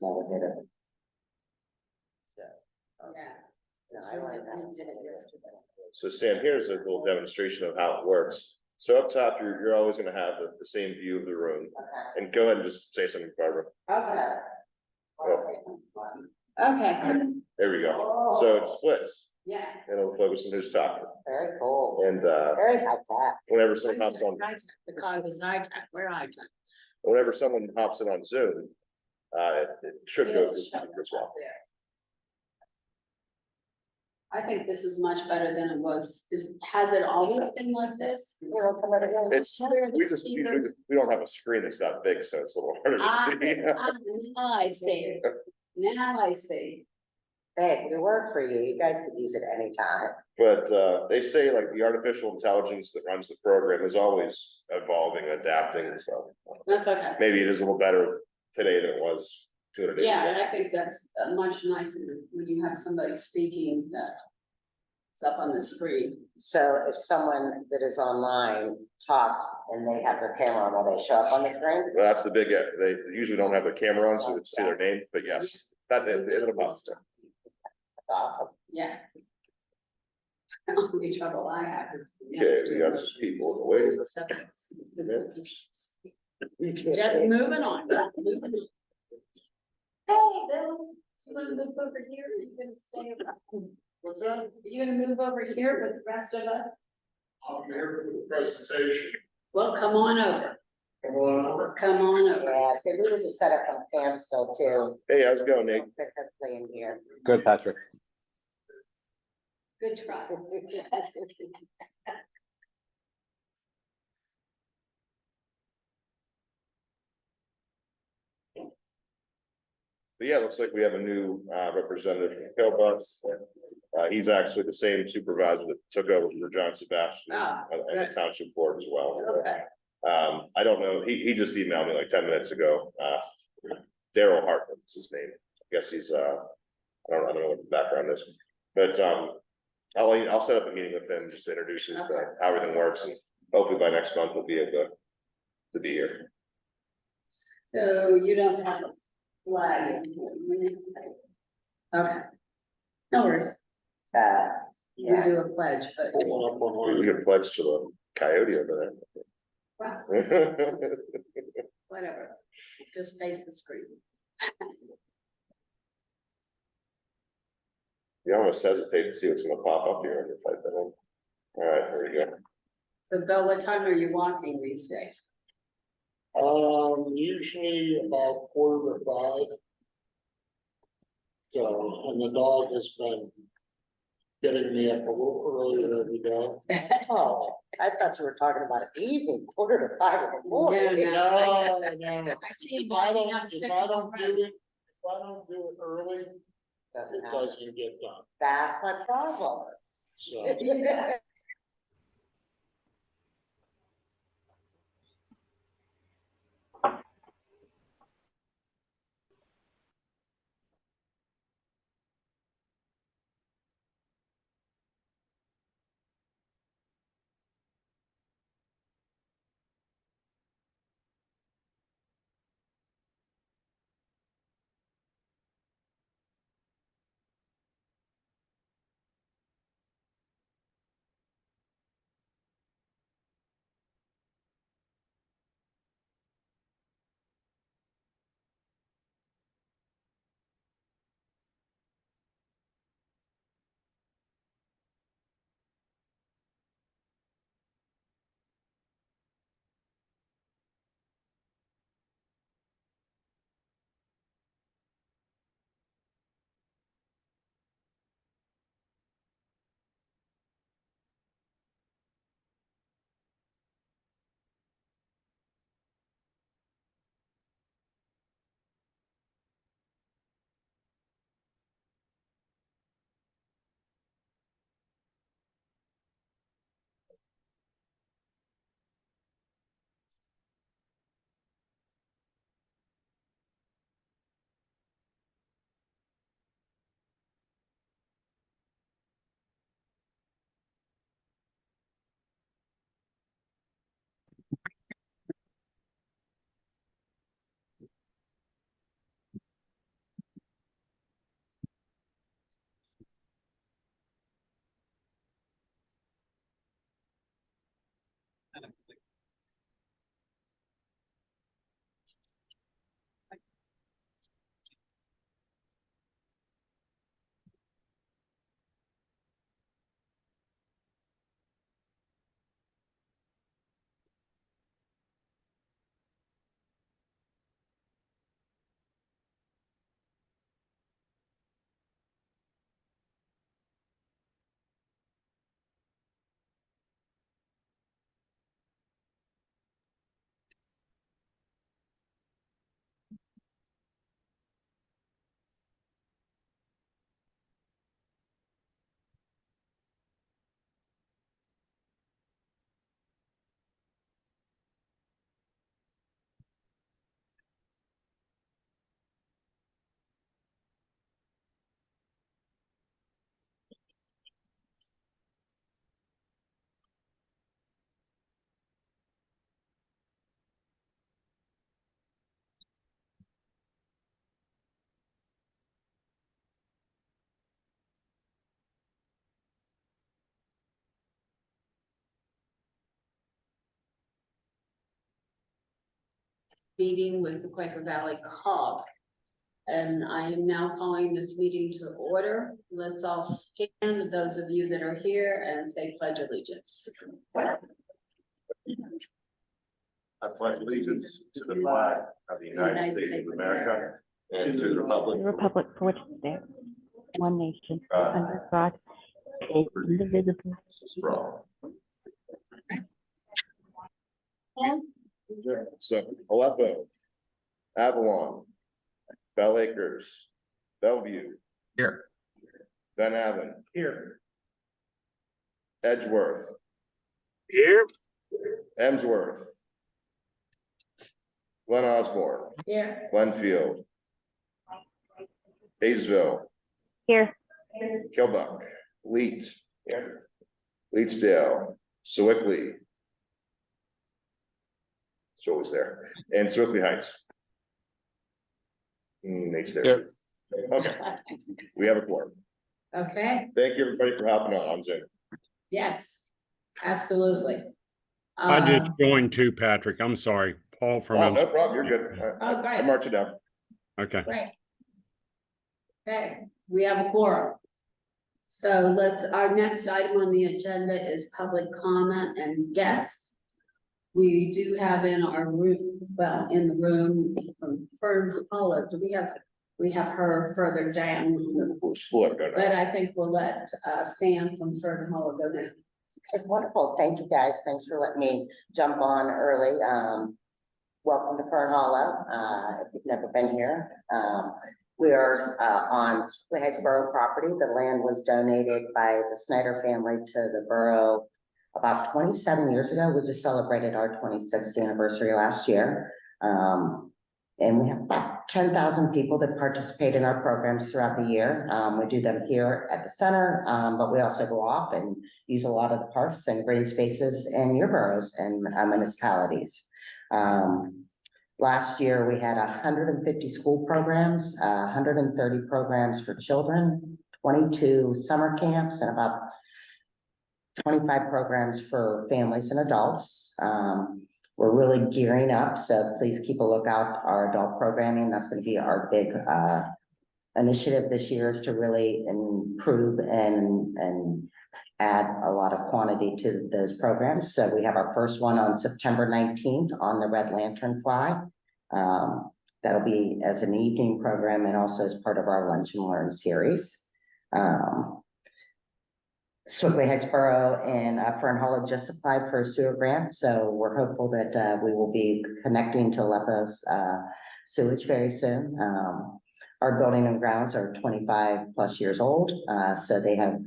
Never did it. Yeah. No, I like that. We did it yesterday. So Sam, here's a little demonstration of how it works. So up top, you're always gonna have the same view of the room. Okay. And go ahead and just say something, Barbara. Okay. Oh, Okay. there we go. So it splits Yeah. and it'll focus on who's talking. Very cool. And Very high tech. whenever someone hops on, The cog is iTech, we're iTech. whenever someone hops in on Zoom, it should go through speaker as well. I think this is much better than it was. Has it always been like this? You know, come over here. It's, Where are the we just usually, speakers? we don't have a screen that's that big, so it's a little harder to see. Now I see. Now I see. Hey, we work for you. You guys could use it anytime. But they say like the artificial intelligence that runs the program is always evolving, adapting, so That's okay. maybe it is a little better today than it was 200 days Yeah, ago. and I think that's much nicer when you have somebody speaking that it's up on the screen. So if someone that is online talks and they have their camera on, will they show up on the screen? Well, that's the big, they usually don't have their camera on, so you see their name, but yes, that, it'll pop. That's awesome. Yeah. The only trouble I have is. Okay, we got some people in the way. Just moving on. Hey, Bill, you wanna move over here, or you gonna stay around? What's that? Are you gonna move over here with the rest of us? I'm here for the presentation. Well, come on over, Come on over. come on over. Yeah, so we were just set up on camp still too. Hey, how's it going, Nate? Fit that play in here. Good, Patrick. Good try. But yeah, it looks like we have a new representative from Killbucks. He's actually the same supervisor that took over for John Sebastian Ah, on the township board as well. Okay. I don't know, he just emailed me like 10 minutes ago. Daryl Hartman is his name. I guess he's I don't know what the background is, but I'll set up a meeting with him just to introduce him to how everything works, and hopefully by next month we'll be able to be here. So you don't have a flag. Okay. No worries, we Yeah, do a pledge, but. We can pledge to the coyote over Well, there. whatever, just face the screen. You almost hesitate to see what's gonna pop up here when you type that in. All right, there we go. So Bill, what time are you walking these days? Usually about 4:45. So, and the dog has been getting me up a little earlier every day. oh, I thought you were talking about an evening, 4:45 in the morning. Yeah, No, no. I see you If I walking don't, up if six I on the don't do road. it, if I don't do it early, Doesn't it happen. doesn't get done, That's my problem. so. meeting with the Quaker Valley COG. And I am now calling this meeting to order. Let's all stand, those of you that are here, and say pledge allegiance. I pledge allegiance to the flag of the United States of America and to the republic. The republic for which it stands, one nation, under God, indivisible. So Aleppo, Avalon, Bell Acres, Bellevue. Here. Van Aven. Here. Edgeworth. Here. Emsworth. Glen Osborne, Here. Glenfield. Hayesville, Here, Kilbuck, Leet. Leetsdale, Sewickley. It's always there, and Sewickley Heights. Nate's there. Okay, we have a quorum. Okay, Thank you, everybody, for hopping on Zoom. yes, absolutely. I just joined too, Patrick. I'm sorry. Paul from, Oh, no problem, you're good. Oh, great. I march it down. okay. Great. Okay, we have a quorum. So our next item on the agenda is public comment and guests. We do have in our room, well, in the room from Fern Hollow, we have her further down. We'll split, go But now. I think we'll let Sam from Fern Hollow go now. Wonderful. Thank you, guys. Thanks for letting me jump on early. Welcome to Fern Hollow, if you've never been here. We are on Sewickley Heights Borough property. The land was donated by the Snyder family to the borough about 27 years ago. We just celebrated our 26th anniversary last year. And we have about 10,000 people that participate in our programs throughout the year. We do them here at the center, but we also go off and use a lot of the parks and green spaces in your boroughs and municipalities. Last year, we had 150 school programs, 130 programs for children, 22 summer camps, and about 25 programs for families and adults. We're really gearing up, so please keep a lookout. Our adult programming, that's going to be our big initiative this year, is to really improve and add a lot of quantity to those programs. So we have our first one on September 19th on the Red Lantern Fly. That'll be as an evening program and also as part of our Lunch and Learn series. Sewickley Heights Borough and Fern Hollow just applied for a sewer grant, so we're hopeful that we will be connecting to Aleppo's sewage very soon. Our building and grounds are 25 plus years old, so they have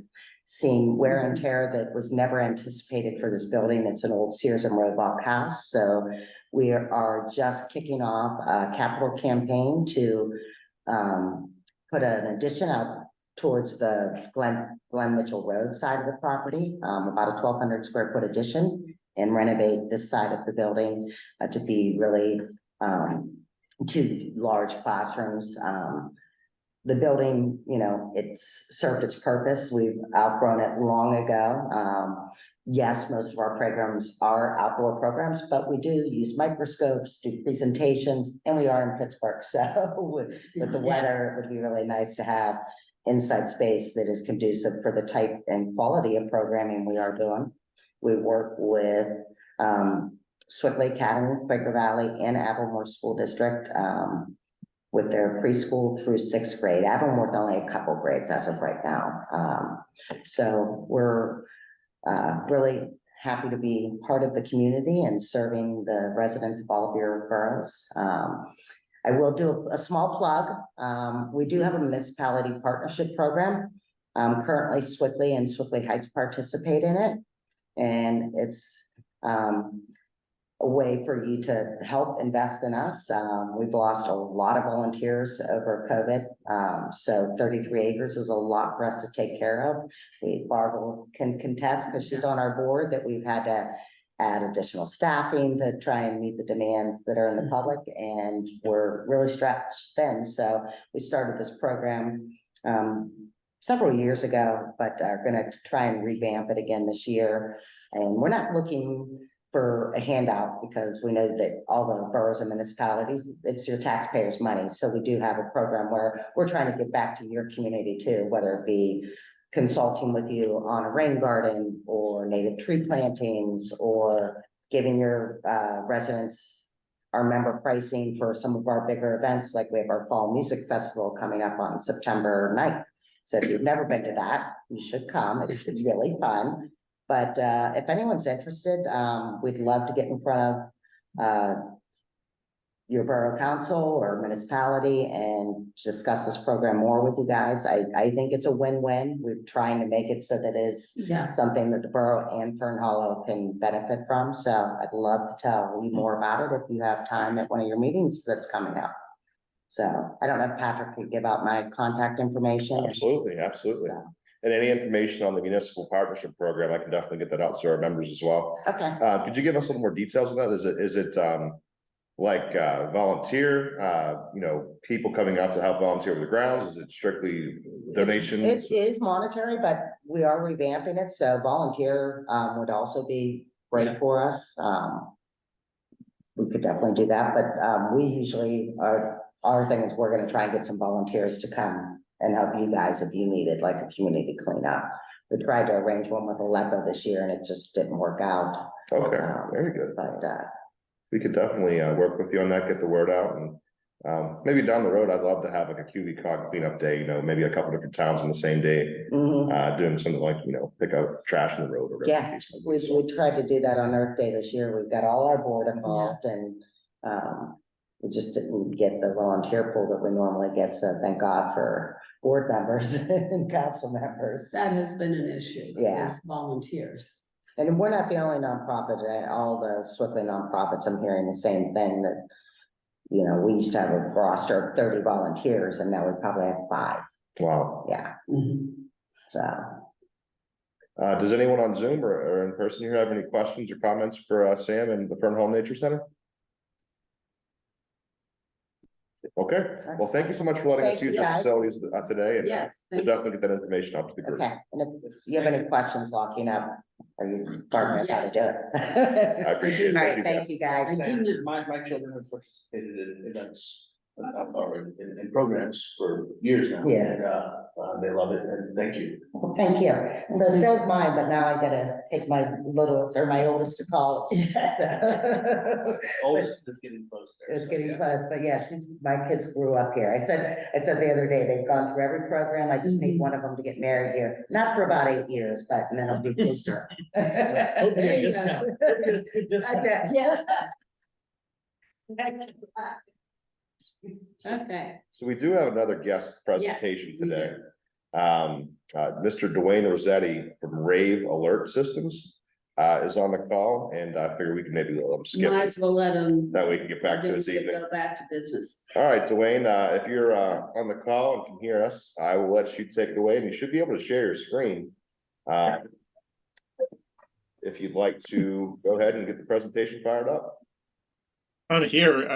seen wear and tear that was never anticipated for this building. It's an old Sears and Roebuck house, so we are just kicking off a capital campaign to put an addition out towards the Glen Mitchell Road side of the property, about a 1,200 square foot addition, and renovate this side of the building to be really 2 large classrooms. The building, you know, it's served its purpose. We've outgrown it long ago. Yes, most of our programs are outdoor programs, but we do use microscopes, do presentations, and we are in Pittsburgh. So with the weather, it would be really nice to have inside space that is conducive for the type and quality of programming we are doing. We work with Sewickley Academy, Quaker Valley, and Avonworth School District with their preschool through 6th grade. Avonworth only a couple grades as of right now. So we're really happy to be part of the community and serving the residents of all of your boroughs. I will do a small plug. We do have a municipality partnership program. Currently Sewickley and Sewickley Heights participate in it. And it's a way for you to help invest in us. We've lost a lot of volunteers over COVID. So 33 acres is a lot for us to take care of. Barbara can contest because she's on our board that we've had to add additional staffing to try and meet the demands that are in the public, and we're really stretched thin. So we started this program several years ago, but are going to try and revamp it again this year. And we're not looking for a handout, because we know that all the boroughs and municipalities, it's your taxpayers' money. So we do have a program where we're trying to give back to your community too, whether it be consulting with you on a rain garden or native tree plantings, or giving your residents our member pricing for some of our bigger events, like we have our fall music festival coming up on September 9th. So if you've never been to that, you should come. It's really fun. But if anyone's interested, we'd love to get in front of your borough council or municipality and discuss this program more with you guys. I think it's a win-win. We're trying to make it so that it's Yeah. something that the borough and Fern Hollow can benefit from. So I'd love to tell you more about it if you have time at one of your meetings that's coming up. So I don't know if Patrick could give out my contact information. Absolutely, absolutely. So, And any information on the municipal partnership program, I can definitely get that out to our members as well. okay. Could you give us a little more details on that? Is it like volunteer, people coming out to help volunteer with the grounds? Is it strictly donations? It is monetary, but we are revamping it, so volunteer would also be great for us. We could definitely do that, but we usually our thing is we're gonna try and get some volunteers to come and help you guys if you needed like a community cleanup. We tried to arrange one with Aleppo this year and it just didn't work out. Okay, very good. But We could definitely work with you on that, get the word out, and maybe down the road, I'd love to have like a QV cog cleanup day, maybe a couple different towns on the same day, doing something like, pick up trash in the road or whatever. yeah, we tried to do that on Earth Day this year. We've got all our board involved and we just didn't get the volunteer pool that we normally get. So thank God for board members and council members. That has been an issue. Yeah. Is volunteers. And we're not the only nonprofit, all the Swickley nonprofits, I'm hearing the same thing that, we used to have a roster of 30 volunteers and now we probably have 5. Wow. Yeah. So. Does anyone on Zoom or in person here have any questions or comments for Sam and the Fernholm Nature Center? Okay, well, thank you so much for letting us Thank use you, the guys. facilities today. And Yes. we'll definitely get that information out to the group. Okay, and if you have any questions locking up, or you partners how to do it. I appreciate it. All Thank right, you, thank you guys. I do know. My children have participated in events or in programs for years now. Yeah. And they love it, and thank you. Well, thank you. So save mine, but now I gotta take my littlest or my oldest to college. So- Oldest is getting close there. It's so, getting yeah. close, but yeah, my kids grew up here. I said the other day, they've gone through every program. I just need one of them to get married here. Not for about 8 years, but and then I'll be closer. Hope you get a discount. Hope you get a good I discount. bet. Yeah. Okay. So we do have another guest presentation we do. today. Mr. Dwayne Rossetti from Rave Alert Systems is on the call, and I figure we can maybe let him skip Might it. as well let them. That way we can get back to his evening. Go back to business. All right, Dwayne, if you're on the call and can hear us, I will let you take it away, and you should be able to share your screen. If you'd like to go ahead and get the presentation fired up. On here,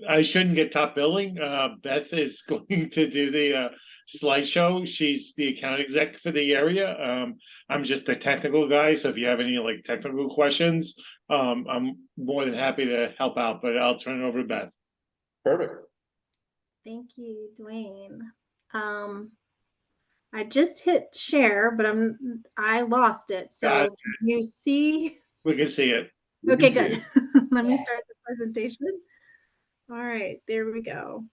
I shouldn't get top billing. Beth is going to do the slideshow. She's the account exec for the area. I'm just a technical guy, so if you have any technical questions, I'm more than happy to help out, but I'll turn it over to Beth. Perfect. Thank you, Dwayne. I just hit share, but I lost it. So Got it. can you see? We can see it. Okay, can see good. Let me start the presentation. All right, there we go.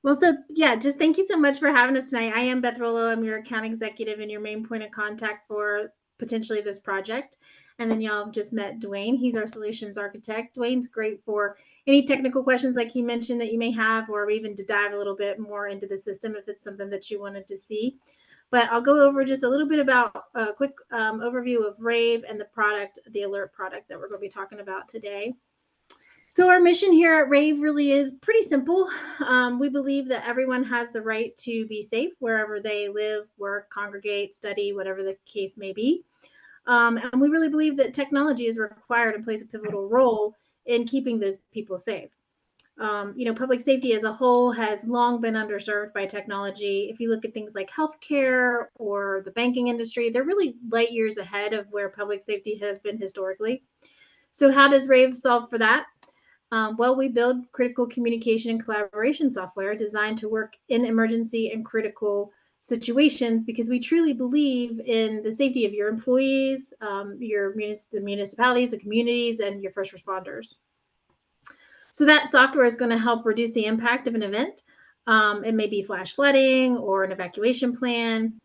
Well, so yeah, just thank you so much for having us tonight. I am Beth Rollo. I'm your account executive and your main point of contact for potentially this project. And then y'all have just met Dwayne. He's our solutions architect. Dwayne's great for any technical questions like he mentioned that you may have, or even to dive a little bit more into the system if it's something that you wanted to see. But I'll go over just a little bit about a quick overview of Rave and the product, the alert product that we're going to be talking about today. So our mission here at Rave really is pretty simple. We believe that everyone has the right to be safe wherever they live, work, congregate, study, whatever the case may be. And we really believe that technology is required and plays a pivotal role in keeping those people safe. Public safety as a whole has long been underserved by technology. If you look at things like healthcare or the banking industry, they're really light years ahead of where public safety has been historically. So how does Rave solve for that? Well, we build critical communication and collaboration software designed to work in emergency and critical situations because we truly believe in the safety of your employees, the municipalities, the communities, and your first responders. So that software is going to help reduce the impact of an event. It may be flash flooding or an evacuation plan.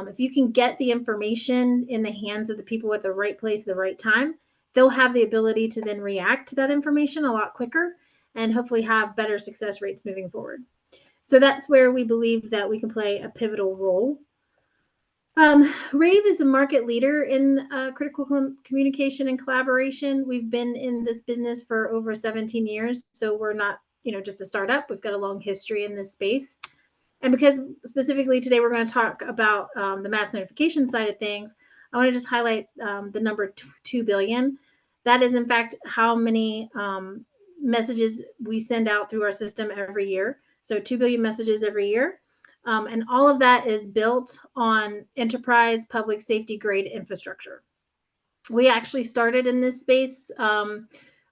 If you can get the information in the hands of the people at the right place at the right time, they'll have the ability to then react to that information a lot quicker and hopefully have better success rates moving forward. So that's where we believe that we can play a pivotal role. Rave is a market leader in critical communication and collaboration. We've been in this business for over 17 years, so we're not, just a startup. We've got a long history in this space. And because specifically today we're going to talk about the mass notification side of things, I want to just highlight the number 2 billion. That is, in fact, how many messages we send out through our system every year. So 2 billion messages every year. And all of that is built on enterprise public safety grade infrastructure. We actually started in this space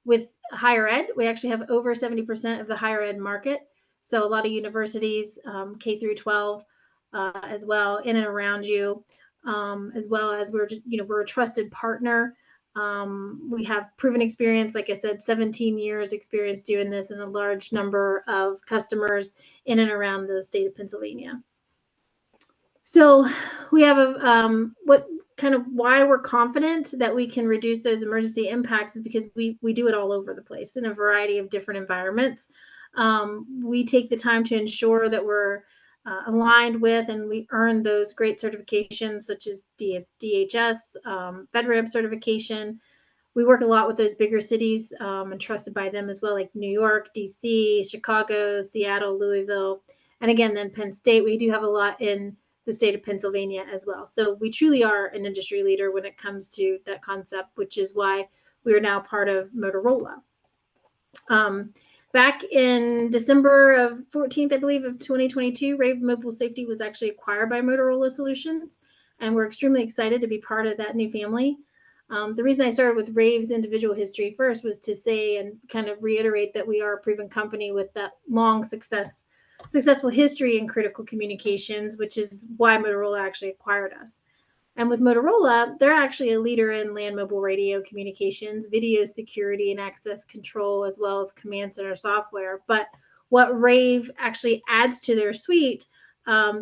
with higher ed. We actually have over 70% of the higher ed market. So a lot of universities, K through 12 as well, in and around you, as well as we're a trusted partner. We have proven experience, like I said, 17 years experience doing this and a large number of customers in and around the state of Pennsylvania. So we have why we're confident that we can reduce those emergency impacts is because we do it all over the place in a variety of different environments. We take the time to ensure that we're aligned with and we earn those great certifications such as DHS, FedRAMP certification. We work a lot with those bigger cities and trusted by them as well, like New York, DC, Chicago, Seattle, Louisville, and again, then Penn State. We do have a lot in the state of Pennsylvania as well. So we truly are an industry leader when it comes to that concept, which is why we are now part of Motorola. Back in December of 14th, I believe, of 2022, Rave Mobile Safety was actually acquired by Motorola Solutions, and we're extremely excited to be part of that new family. The reason I started with Rave's individual history first was to say and kind of reiterate that we are a proven company with that long successful history in critical communications, which is why Motorola actually acquired us. And with Motorola, they're actually a leader in land mobile radio communications, video security and access control, as well as command center software. But what Rave actually adds to their suite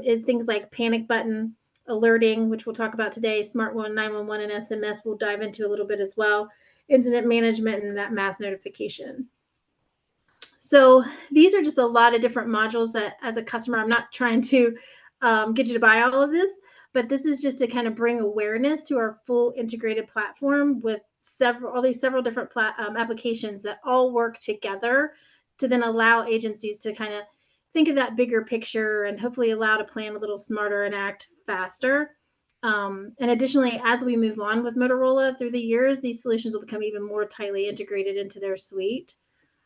is things like panic button alerting, which we'll talk about today, Smart 911 and SMS we'll dive into a little bit as well, incident management, and that mass notification. So these are just a lot of different modules that as a customer, I'm not trying to get you to buy all of this, but this is just to kind of bring awareness to our full integrated platform with several different applications that all work together to then allow agencies to kind of think of that bigger picture and hopefully allow to plan a little smarter and act faster. And additionally, as we move on with Motorola through the years, these solutions will become even more tightly integrated into their suite.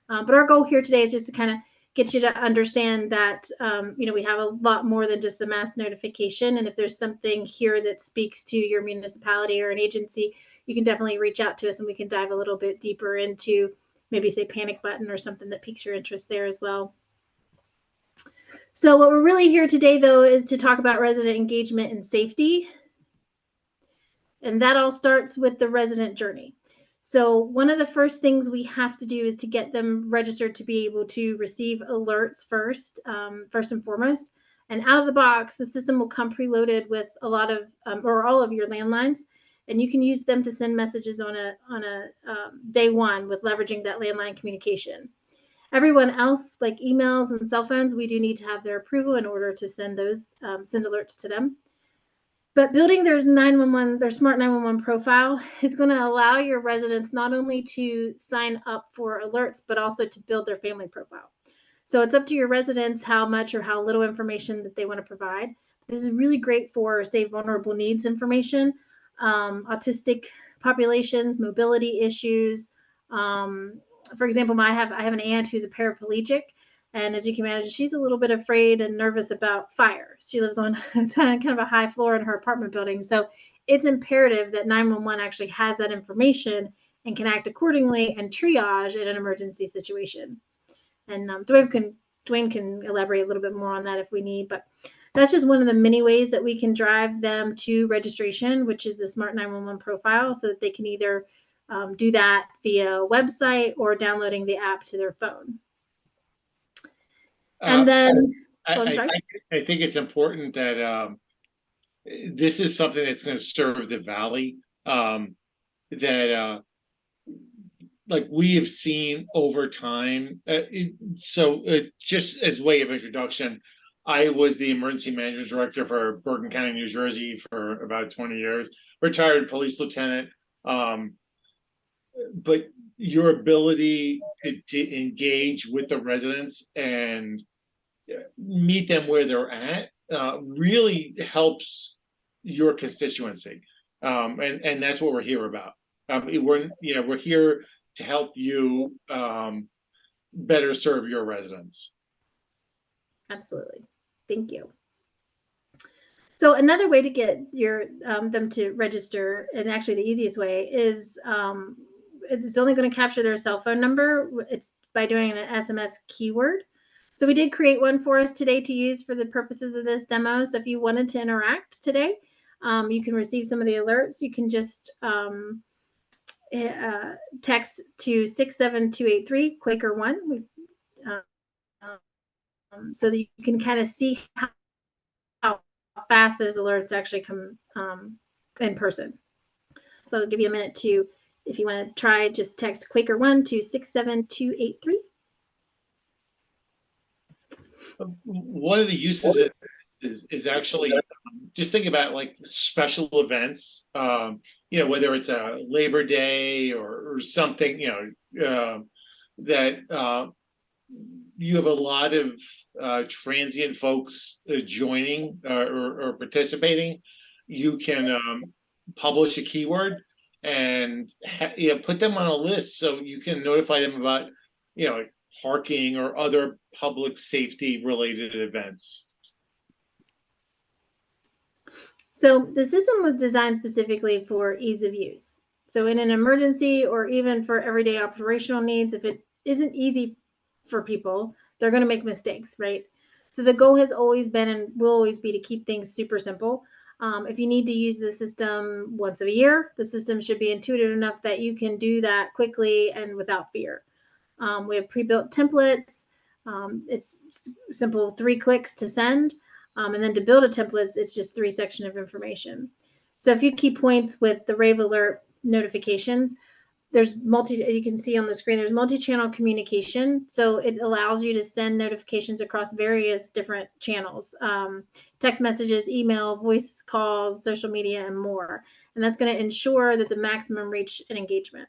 But our goal here today is just to kind of get you to understand that, we have a lot more than just the mass notification. And if there's something here that speaks to your municipality or an agency, you can definitely reach out to us and we can dive a little bit deeper into maybe say panic button or something that piques your interest there as well. So what we're really here today, though, is to talk about resident engagement and safety. And that all starts with the resident journey. So one of the first things we have to do is to get them registered to be able to receive alerts first and foremost. And out of the box, the system will come preloaded with a lot of or all of your landlines, and you can use them to send messages on a day one with leveraging that landline communication. Everyone else, like emails and cell phones, we do need to have their approval in order to send those send alerts to them. But building their smart 911 profile is going to allow your residents not only to sign up for alerts, but also to build their family profile. So it's up to your residents how much or how little information that they want to provide. This is really great for, say, vulnerable needs information, autistic populations, mobility issues, for example, I have an aunt who's a paraplegic, and as you can imagine, she's a little bit afraid and nervous about fire. She lives on kind of a high floor in her apartment building, so it's imperative that 911 actually has that information and can act accordingly and triage in an emergency situation. And Dwayne can elaborate a little bit more on that if we need, but that's just one of the many ways that we can drive them to registration, which is the Smart 911 profile, so that they can either do that via website or downloading the app to their phone. And then, I'm sorry. I think it's important that this is something that's going to serve the Valley. That like we have seen over time. Just as way of introduction, I was the emergency management director for Bergen County, New Jersey for about 20 years, retired police lieutenant. But your ability to engage with the residents and meet them where they're at really helps your constituency. And that's what we're here about. We're here to help you better serve your residents. Absolutely. Thank you. So another way to get them to register, and actually the easiest way, is it's only going to capture their cell phone number. It's by doing an SMS keyword. So we did create one for us today to use for the purposes of this demo. So if you wanted to interact today, you can receive some of the alerts. You can just text to 67283 Quaker 1 so that you can kind of see how fast those alerts actually come in person. So I'll give you a minute to, if you want to try, just text Quaker 1 to 67283. One of the uses is actually just think about like special events, whether it's a Labor Day or something, that you have a lot of transient folks joining or participating. You can publish a keyword and put them on a list so you can notify them about, parking or other public safety related events. So the system was designed specifically for ease of use. So in an emergency or even for everyday operational needs, if it isn't easy for people, they're going to make mistakes, right? So the goal has always been and will always be to keep things super simple. If you need to use the system once a year, the system should be intuitive enough that you can do that quickly and without fear. We have pre-built templates. It's simple 3 clicks to send. And then to build a template, it's just 3 sections of information. So a few key points with the Rave Alert notifications. There's you can see on the screen, there's multi-channel communication. So it allows you to send notifications across various different channels, text messages, email, voice calls, social media, and more. And that's going to ensure that the maximum reach and engagement.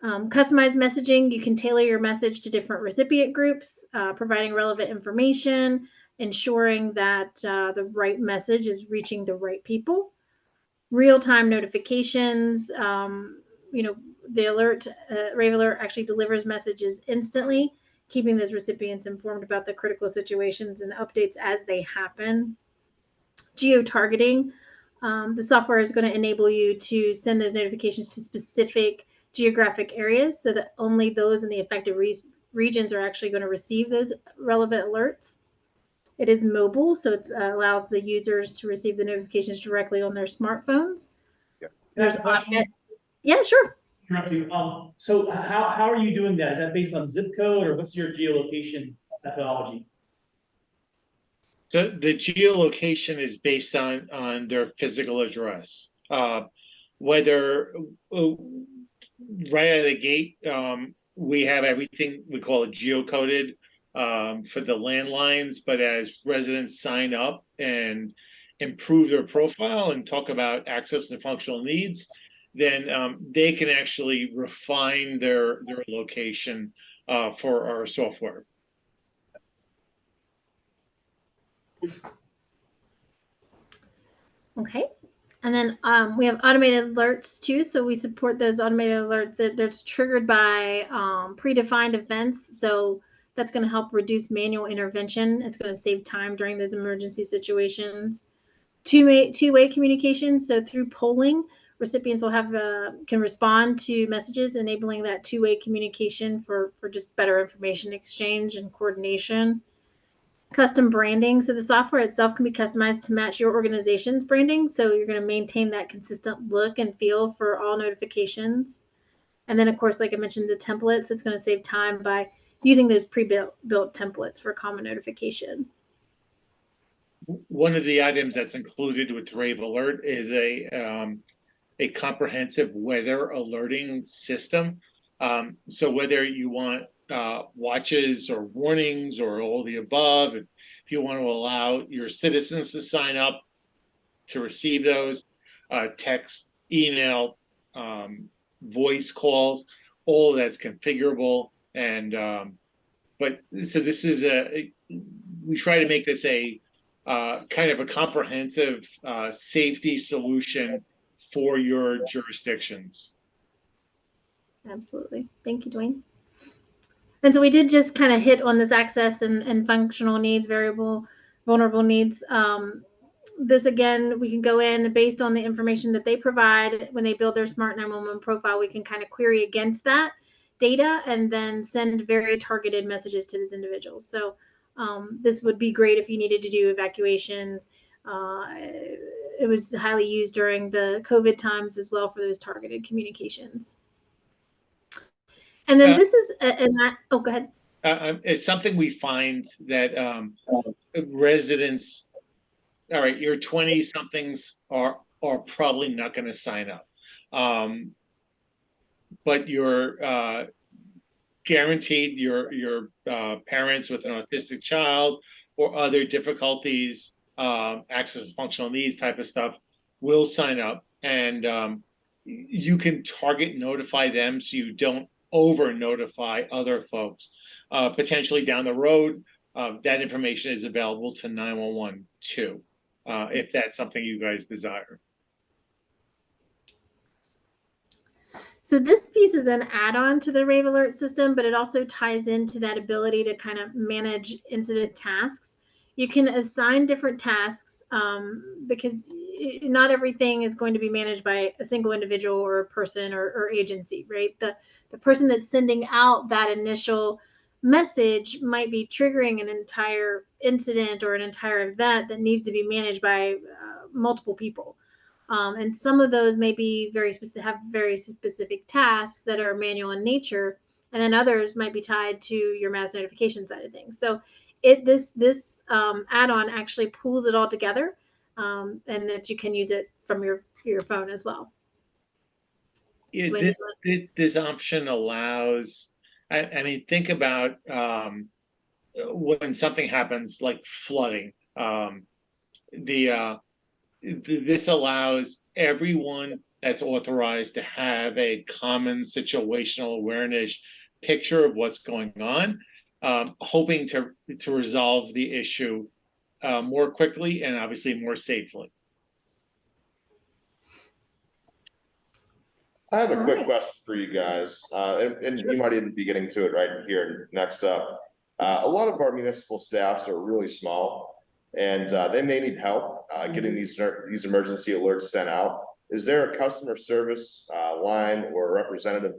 Customized messaging, you can tailor your message to different recipient groups, providing relevant information, ensuring that the right message is reaching the right people. Real-time notifications, the alert, Rave Alert actually delivers messages instantly, keeping those recipients informed about the critical situations and updates as they happen. Geo-targeting, the software is going to enable you to send those notifications to specific geographic areas so that only those in the affected regions are actually going to receive those relevant alerts. It is mobile, so it allows the users to receive the notifications directly on their smartphones. Yeah. There's yeah, sure. Interrupt you. So how are you doing that? Is that based on zip code or what's your geolocation methodology? So the geolocation is based on their physical address. Whether right out of the gate, we have everything we call it geocoded for the landlines, but as residents sign up and improve their profile and talk about access and functional needs, then they can actually refine their location for our software. Okay. And then we have automated alerts too. So we support those automated alerts that's triggered by predefined events. So that's going to help reduce manual intervention. It's going to save time during those emergency situations. Two-way communication. So through polling, recipients will have can respond to messages, enabling that two-way communication for just better information exchange and coordination. Custom branding. So the software itself can be customized to match your organization's branding. So you're going to maintain that consistent look and feel for all notifications. And then, of course, like I mentioned, the templates, it's going to save time by using those pre-built templates for common notification. One of the items that's included with Rave Alert is a comprehensive weather alerting system. So whether you want watches or warnings or all the above, if you want to allow your citizens to sign up to receive those, text, email, voice calls, all of that's configurable. And but so this is we try to make this a kind of a comprehensive safety solution for your jurisdictions. Absolutely. Thank you, Dwayne. And so we did just kind of hit on this access and functional needs, vulnerable needs. This again, we can go in based on the information that they provide when they build their Smart 911 profile. We can kind of query against that data and then send very targeted messages to these individuals. So this would be great if you needed to do evacuations. It was highly used during the COVID times as well for those targeted communications. And then this is, oh, go ahead. It's something we find that residents, all right, your 20 somethings are probably not going to sign up. But you're guaranteed your parents with an autistic child or other difficulties, access to functional needs type of stuff will sign up, and you can target notify them so you don't over notify other folks. Potentially down the road, that information is available to 911 too, if that's something you guys desire. So this piece is an add-on to the Rave Alert system, but it also ties into that ability to kind of manage incident tasks. You can assign different tasks because not everything is going to be managed by a single individual or a person or agency, right? The person that's sending out that initial message might be triggering an entire incident or an entire event that needs to be managed by multiple people. And some of those may be have very specific tasks that are manual in nature, and then others might be tied to your mass notification side of things. So this add-on actually pulls it all together, and that you can use it from your phone as well. Yeah, this option allows. I mean, think about when something happens like flooding. This allows everyone that's authorized to have a common situational awareness picture of what's going on, hoping to resolve the issue more quickly and obviously more safely. I have a quick question for you guys, and you might even be getting to it right here next up. A lot of our municipal staffs are really small, and they may need help getting these emergency alerts sent out. Is there a customer service line or a representative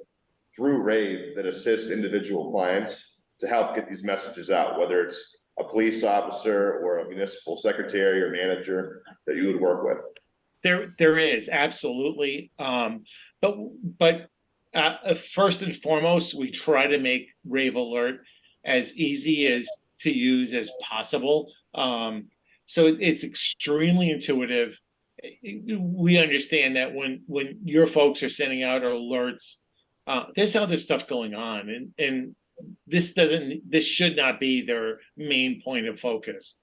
through Rave that assists individual clients to help get these messages out, whether it's a police officer or a municipal secretary or manager that you would work with? There is absolutely, but first and foremost, we try to make Rave Alert as easy as to use as possible. So it's extremely intuitive. We understand that when your folks are sending out alerts, there's other stuff going on, and this should not be their main point of focus.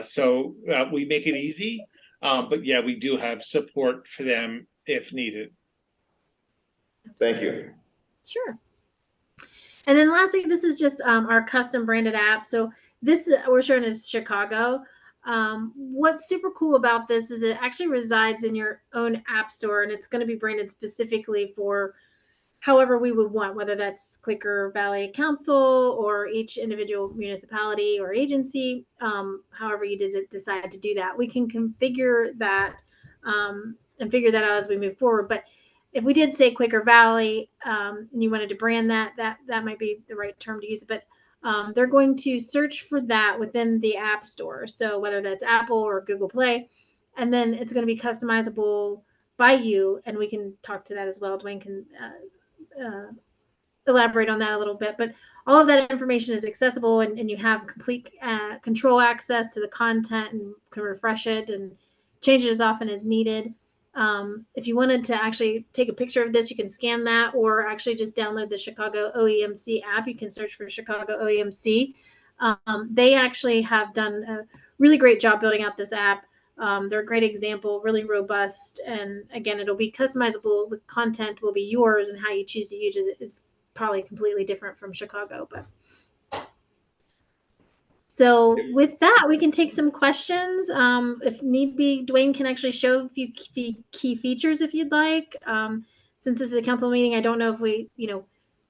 So we make it easy. But yeah, we do have support for them if needed. Thank you. Sure. And then lastly, this is just our custom branded app. So this we're showing is Chicago. What's super cool about this is it actually resides in your own app store, and it's going to be branded specifically for however we would want, whether that's Quaker Valley Council or each individual municipality or agency, however you decide to do that. We can configure that and figure that out as we move forward. But if we did say Quaker Valley and you wanted to brand that might be the right term to use. But they're going to search for that within the App Store. So whether that's Apple or Google Play, and then it's going to be customizable by you. And we can talk to that as well. Dwayne can elaborate on that a little bit, but all of that information is accessible, and you have complete control access to the content and can refresh it and change it as often as needed. If you wanted to actually take a picture of this, you can scan that, or actually just download the Chicago OEMC app. You can search for Chicago OEMC. They actually have done a really great job building out this app. They're a great example, really robust. And again, it'll be customizable. The content will be yours, and how you choose to use it is probably completely different from Chicago. But so with that, we can take some questions. If need be, Dwayne can actually show a few key features if you'd like. Since this is a council meeting, I don't know if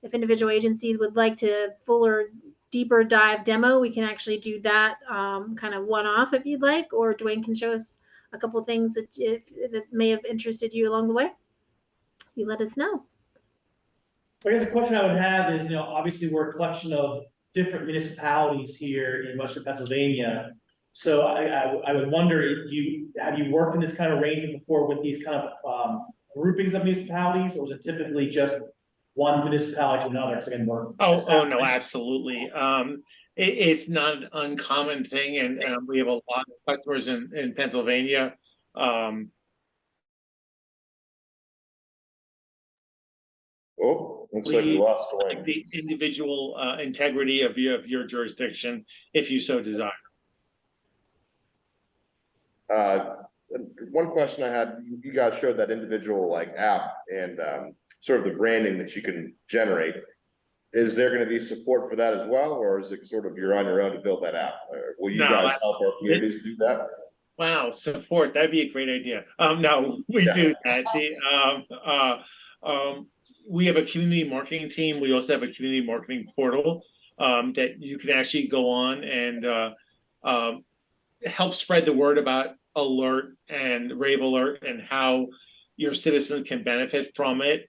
if individual agencies would like to fuller, deeper dive demo, we can actually do that kind of one-off if you'd like, or Dwayne can show us a couple of things that may have interested you along the way. You let us know. I guess the question I would have is, obviously we're a collection of different municipalities here in Western Pennsylvania. So I would wonder, have you worked in this kind of arrangement before with these kind of groupings of municipalities, or is it typically just one municipality to another? So again, Oh, no, absolutely. It's not an uncommon thing, and we have a lot of customers in Pennsylvania. Oh, looks like we lost Dwayne. The individual integrity of your jurisdiction, if you so desire. One question I had, you guys showed that individual app and sort of the branding that you can generate. Is there going to be support for that as well, or is it sort of you're on your own to build that app? Or will you guys help our communities do that? Wow, support, that'd be a great idea. No, we do that. We have a community marketing team. We also have a community marketing portal that you can actually go on and help spread the word about Alert and Rave Alert and how your citizens can benefit from it.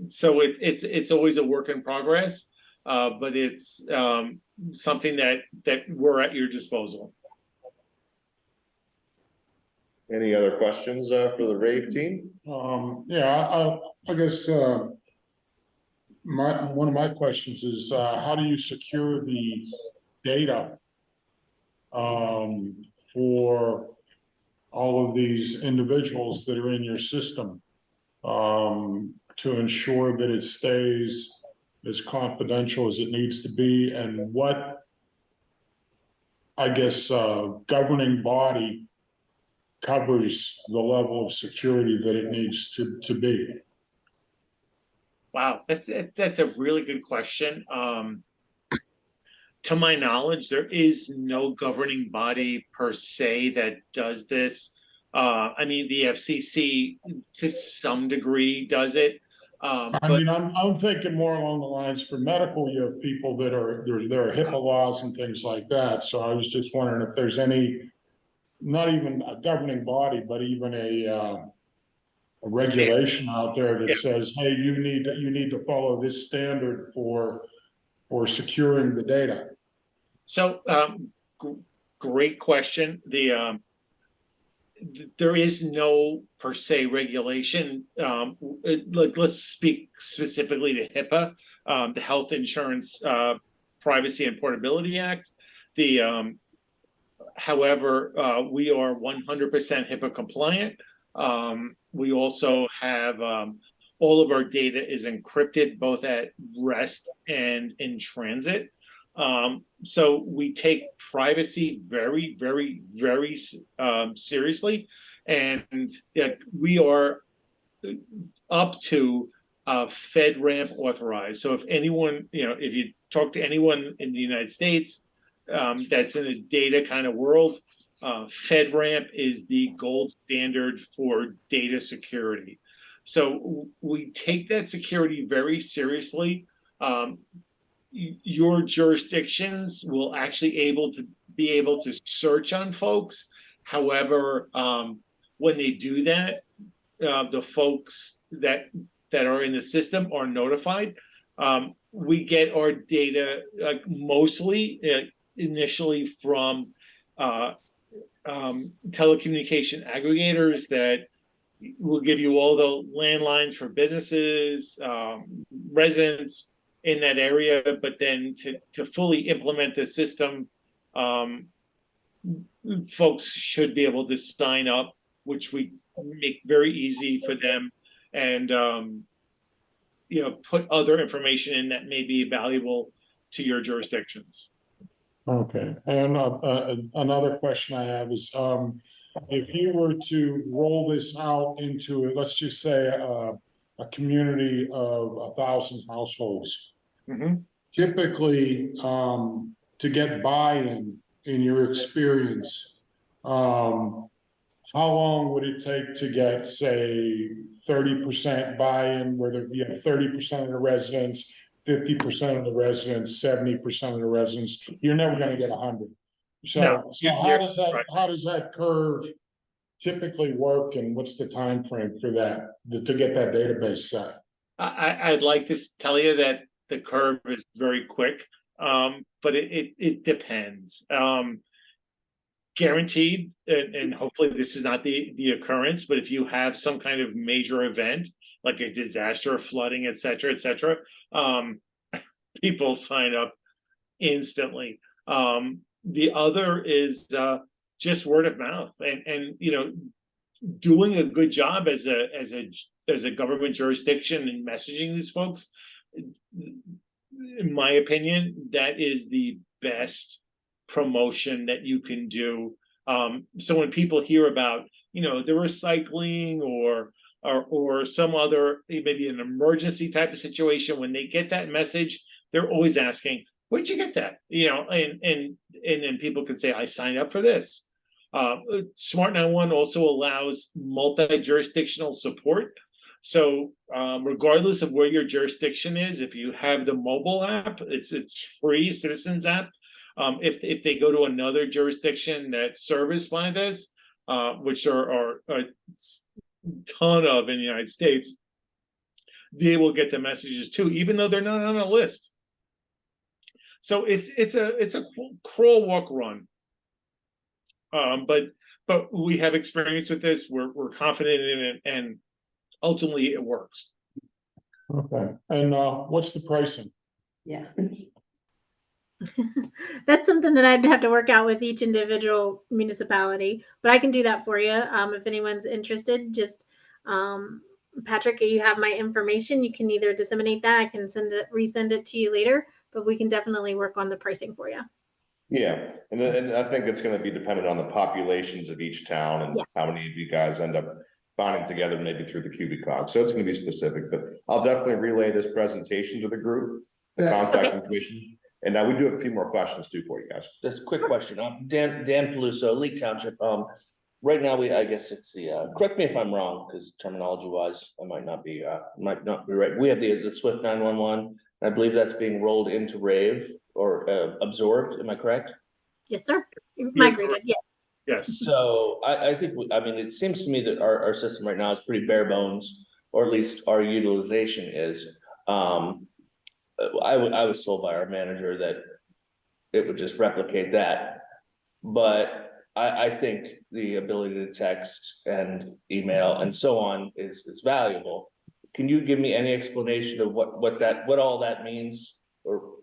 So it's always a work in progress, but it's something that we're at your disposal. Any other questions for the Rave team? Yeah, I guess one of my questions is how do you secure the data for all of these individuals that are in your system to ensure that it stays as confidential as it needs to be, and what, I guess, governing body covers the level of security that it needs to be? Wow, that's a really good question. To my knowledge, there is no governing body per se that does this. I mean, the FCC to some degree does it. I mean, I'm thinking more along the lines for medical, you have people that there are HIPAA laws and things like that. So I was just wondering if there's any, not even a governing body, but even a regulation out there that says, hey, you need to follow this standard for securing the data. So, great question. There is no per se regulation. Let's speak specifically to HIPAA, the Health Insurance Privacy and Portability Act. However, we are 100% HIPAA compliant. We also have all of our data is encrypted both at rest and in transit. So we take privacy very, very, very seriously, and we are up to FedRAMP authorized. So if anyone, if you talk to anyone in the United States, that's in a data kind of world, FedRAMP is the gold standard for data security. So we take that security very seriously. Your jurisdictions will actually be able to search on folks. However, when they do that, the folks that are in the system are notified. We get our data mostly initially from telecommunication aggregators that will give you all the landlines for businesses, residents in that area, but then to fully implement the system, folks should be able to sign up, which we make very easy for them, and put other information in that may be valuable to your jurisdictions. Okay, and another question I have is, if you were to roll this out into, let's just say, a community of 1,000 households. Mhm. Typically, to get buy-in, in your experience, how long would it take to get, say, 30% buy-in, whether you have 30% of the residents, 50% of the residents, 70% of the residents? You're never gonna get 100. No, So how does that curve typically work, and what's the time frame for that, to get that database set? I'd like to tell you that the curve is very quick, but it depends. Guaranteed, and hopefully this is not the occurrence, but if you have some kind of major event, like a disaster, flooding, et cetera, people sign up instantly. The other is just word of mouth, and doing a good job as a government jurisdiction and messaging these folks. In my opinion, that is the best promotion that you can do. So when people hear about, the recycling or some other, maybe an emergency type of situation, when they get that message, they're always asking, "Where'd you get that?" And then people can say, "I signed up for this." Smart 911 also allows multi-jurisdictional support. So regardless of where your jurisdiction is, if you have the mobile app, it's free citizens app. If they go to another jurisdiction that's serviced by this, which are a ton of in the United States, they will get the messages too, even though they're not on a list. So it's a crawl, walk, run. But we have experience with this. We're confident in it, and ultimately it works. Okay, and what's the pricing? Yeah. That's something that I'd have to work out with each individual municipality, but I can do that for you. If anyone's interested, just, Patrick, you have my information. You can either disseminate that. I can resend it to you later, but we can definitely work on the pricing for you. Yeah, and I think it's gonna be dependent on the populations of each town and Yeah. how many of you guys end up bonding together, maybe through the cubic cog. So it's gonna be specific, but I'll definitely relay this presentation to the group, the contact information. And now we do have a few more questions too for you guys. Just a quick question, Dan Peluso, Leak Township, right now, I guess it's the, correct me if I'm wrong, because terminology wise, I might not be right. We have the Swift 911, I believe that's being rolled into Rave or absorbed, am I correct? Yes, sir. Migrated, yeah. Yes. So I think, it seems to me that our system right now is pretty bare bones, or at least our utilization is. I was told by our manager that it would just replicate that. But I think the ability to text and email and so on is valuable. Can you give me any explanation of what all that means, or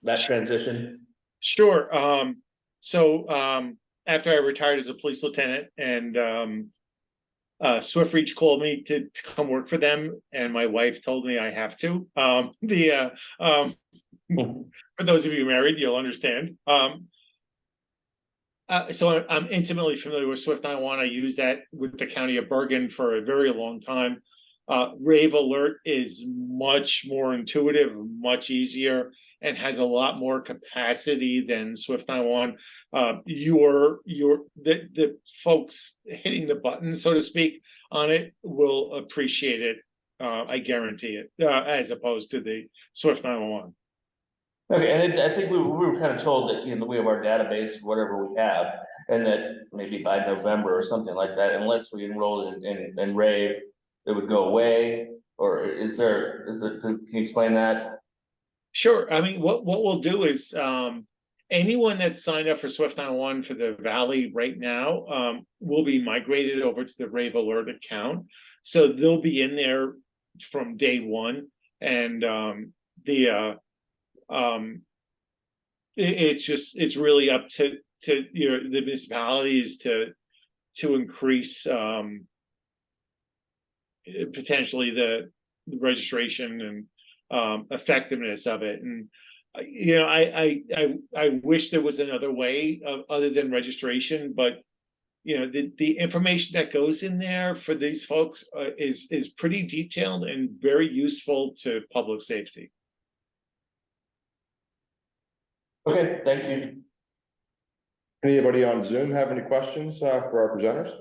that transition? Sure. So after I retired as a police lieutenant, and Swift Reach called me to come work for them, and my wife told me I have to. For those of you married, you'll understand. So I'm intimately familiar with Swift 911. I used that with the county of Bergen for a very long time. Rave Alert is much more intuitive, much easier, and has a lot more capacity than Swift 911. The folks hitting the button, so to speak, on it will appreciate it. I guarantee it, as opposed to the Swift 911. Okay, and I think we were kind of told that, we have our database, whatever we have, and that maybe by November or something like that, unless we enroll in Rave, it would go away, or can you explain that? Sure. I mean, what we'll do is, anyone that's signed up for Swift 911 for the Valley right now, will be migrated over to the Rave Alert account. So they'll be in there from day one, and it's really up to the municipalities to increase potentially the registration and effectiveness of it. And I wish there was another way other than registration, but the information that goes in there for these folks is pretty detailed and very useful to public safety. Okay, thank you. Anybody on Zoom have any questions for our presenters?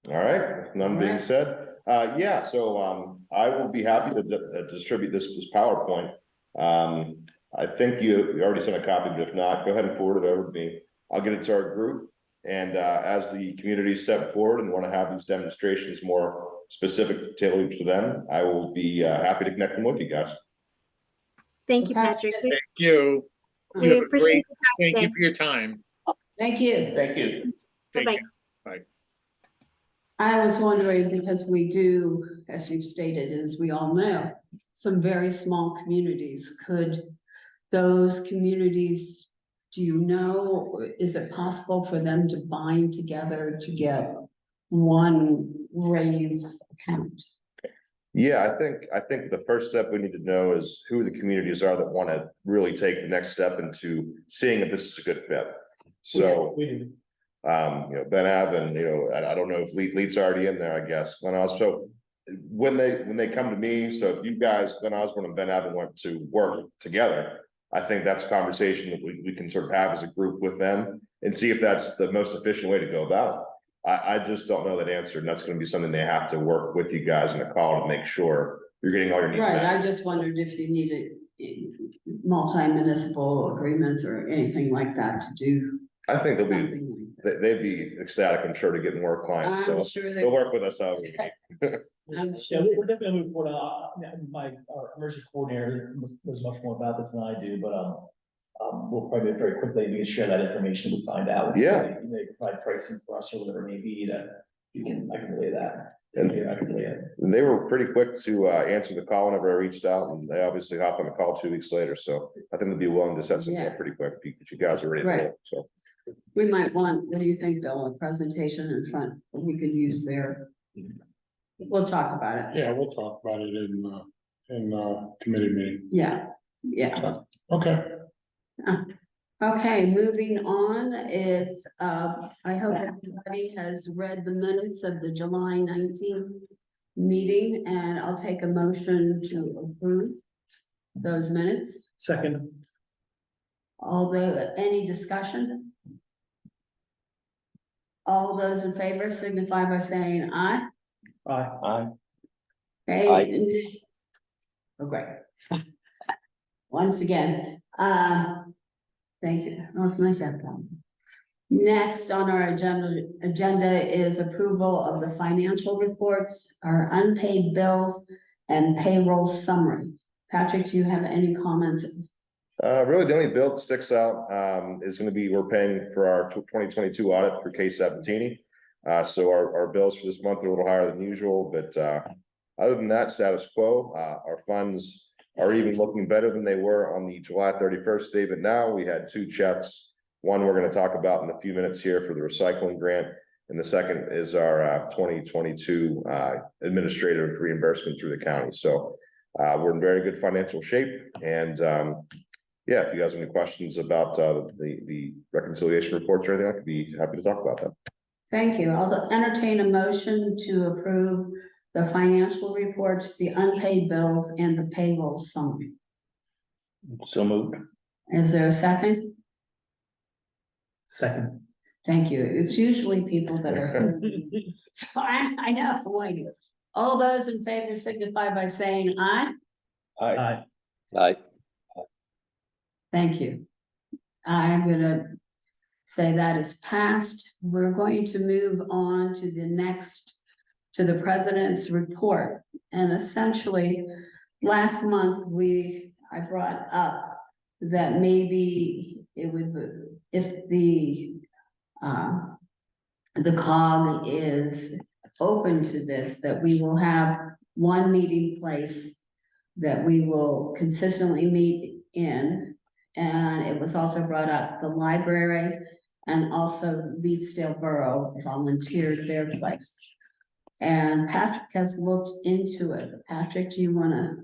All right, with none being said, so I will be happy to distribute this PowerPoint. I think you already sent a copy, but if not, go ahead and forward it over to me. I'll get it to our group, and as the community step forward and want to have these demonstrations more specific, tailored to them, I will be happy to connect them with you guys. Thank you, Patrick. Thank you. We You have a appreciate great, the time thank you today. for your time. Thank you. Thank you. Take Bye-bye. care. Bye. I was wondering, because we do, as you've stated, as we all know, some very small communities, could those communities, do you know, is it possible for them to bind together to get one Rave account? Yeah, I think the first step we need to know is who the communities are that want to really take the next step into seeing if this is a good fit. So, We do. Ben Avon, I don't know if Leet's already in there, I guess. So when they come to me, so if you guys, Glenn Osborne and Ben Avon want to work together, I think that's a conversation that we can sort of have as a group with them and see if that's the most efficient way to go about it. I just don't know that answer, and that's going to be something they have to work with you guys in a call to make sure you're getting all your needs Right, met. I just wondered if you needed multi-municipal agreements or anything like that to do. I think they'll be, something like that. they'd be ecstatic, I'm sure, to get more clients, I'm so sure they'll they, work with us out. I'm Yeah, sure. we're definitely moving forward. My emergency coordinator knows much more about this than I do, but we'll probably very quickly, we can share that information, we find out. Yeah. They provide pricing for us or whatever it may be, that I can relay that. And I can relay it. they were pretty quick to answer the call whenever I reached out, and they obviously hopped on the call 2 weeks later, so I think they'd be willing to set something up pretty quick if you guys are ready to Right. roll, so. We might want, what do you think, Bill, a presentation in front, we could use there. We'll talk about it. Yeah, we'll talk about it in committee meeting. Yeah. Okay. Okay, moving on, it's, I hope everybody has read the minutes of the July 19th meeting, and I'll take a motion to approve those minutes. Second, Any discussion? All those in favor signify by saying aye. aye. Okay. Oh, great. Once again, thank you. That's nice to have that. Next on our agenda is approval of the financial reports, our unpaid bills, and payroll summary. Patrick, do you have any comments? Really, the only bill that sticks out is going to be, we're paying for our 2022 audit for K-17. So our bills for this month are a little higher than usual, but other than that, status quo. Our funds are even looking better than they were on the July 31st statement. Now we had 2 checks. One we're going to talk about in a few minutes here for the recycling grant, and the second is our 2022 administrative reimbursement through the county. So we're in very good financial shape, and yeah, if you guys have any questions about the reconciliation reports or anything, I could be happy to talk about that. Thank you. Also entertain a motion to approve the financial reports, the unpaid bills, and the payroll summary. So moved. Is there a second? Second. Thank you. It's usually people that are. So I know, like, all those in favor signify by saying aye. Aye. Aye. Thank you. I'm gonna say that is passed. We're going to move on to the next, to the president's report. And essentially, last month, I brought up that maybe it would, if the COG is open to this, that we will have one meeting place that we will consistently meet in. And it was also brought up, the library and also Leedsdale Borough volunteered their place. And Patrick has looked into it. Patrick, do you wanna?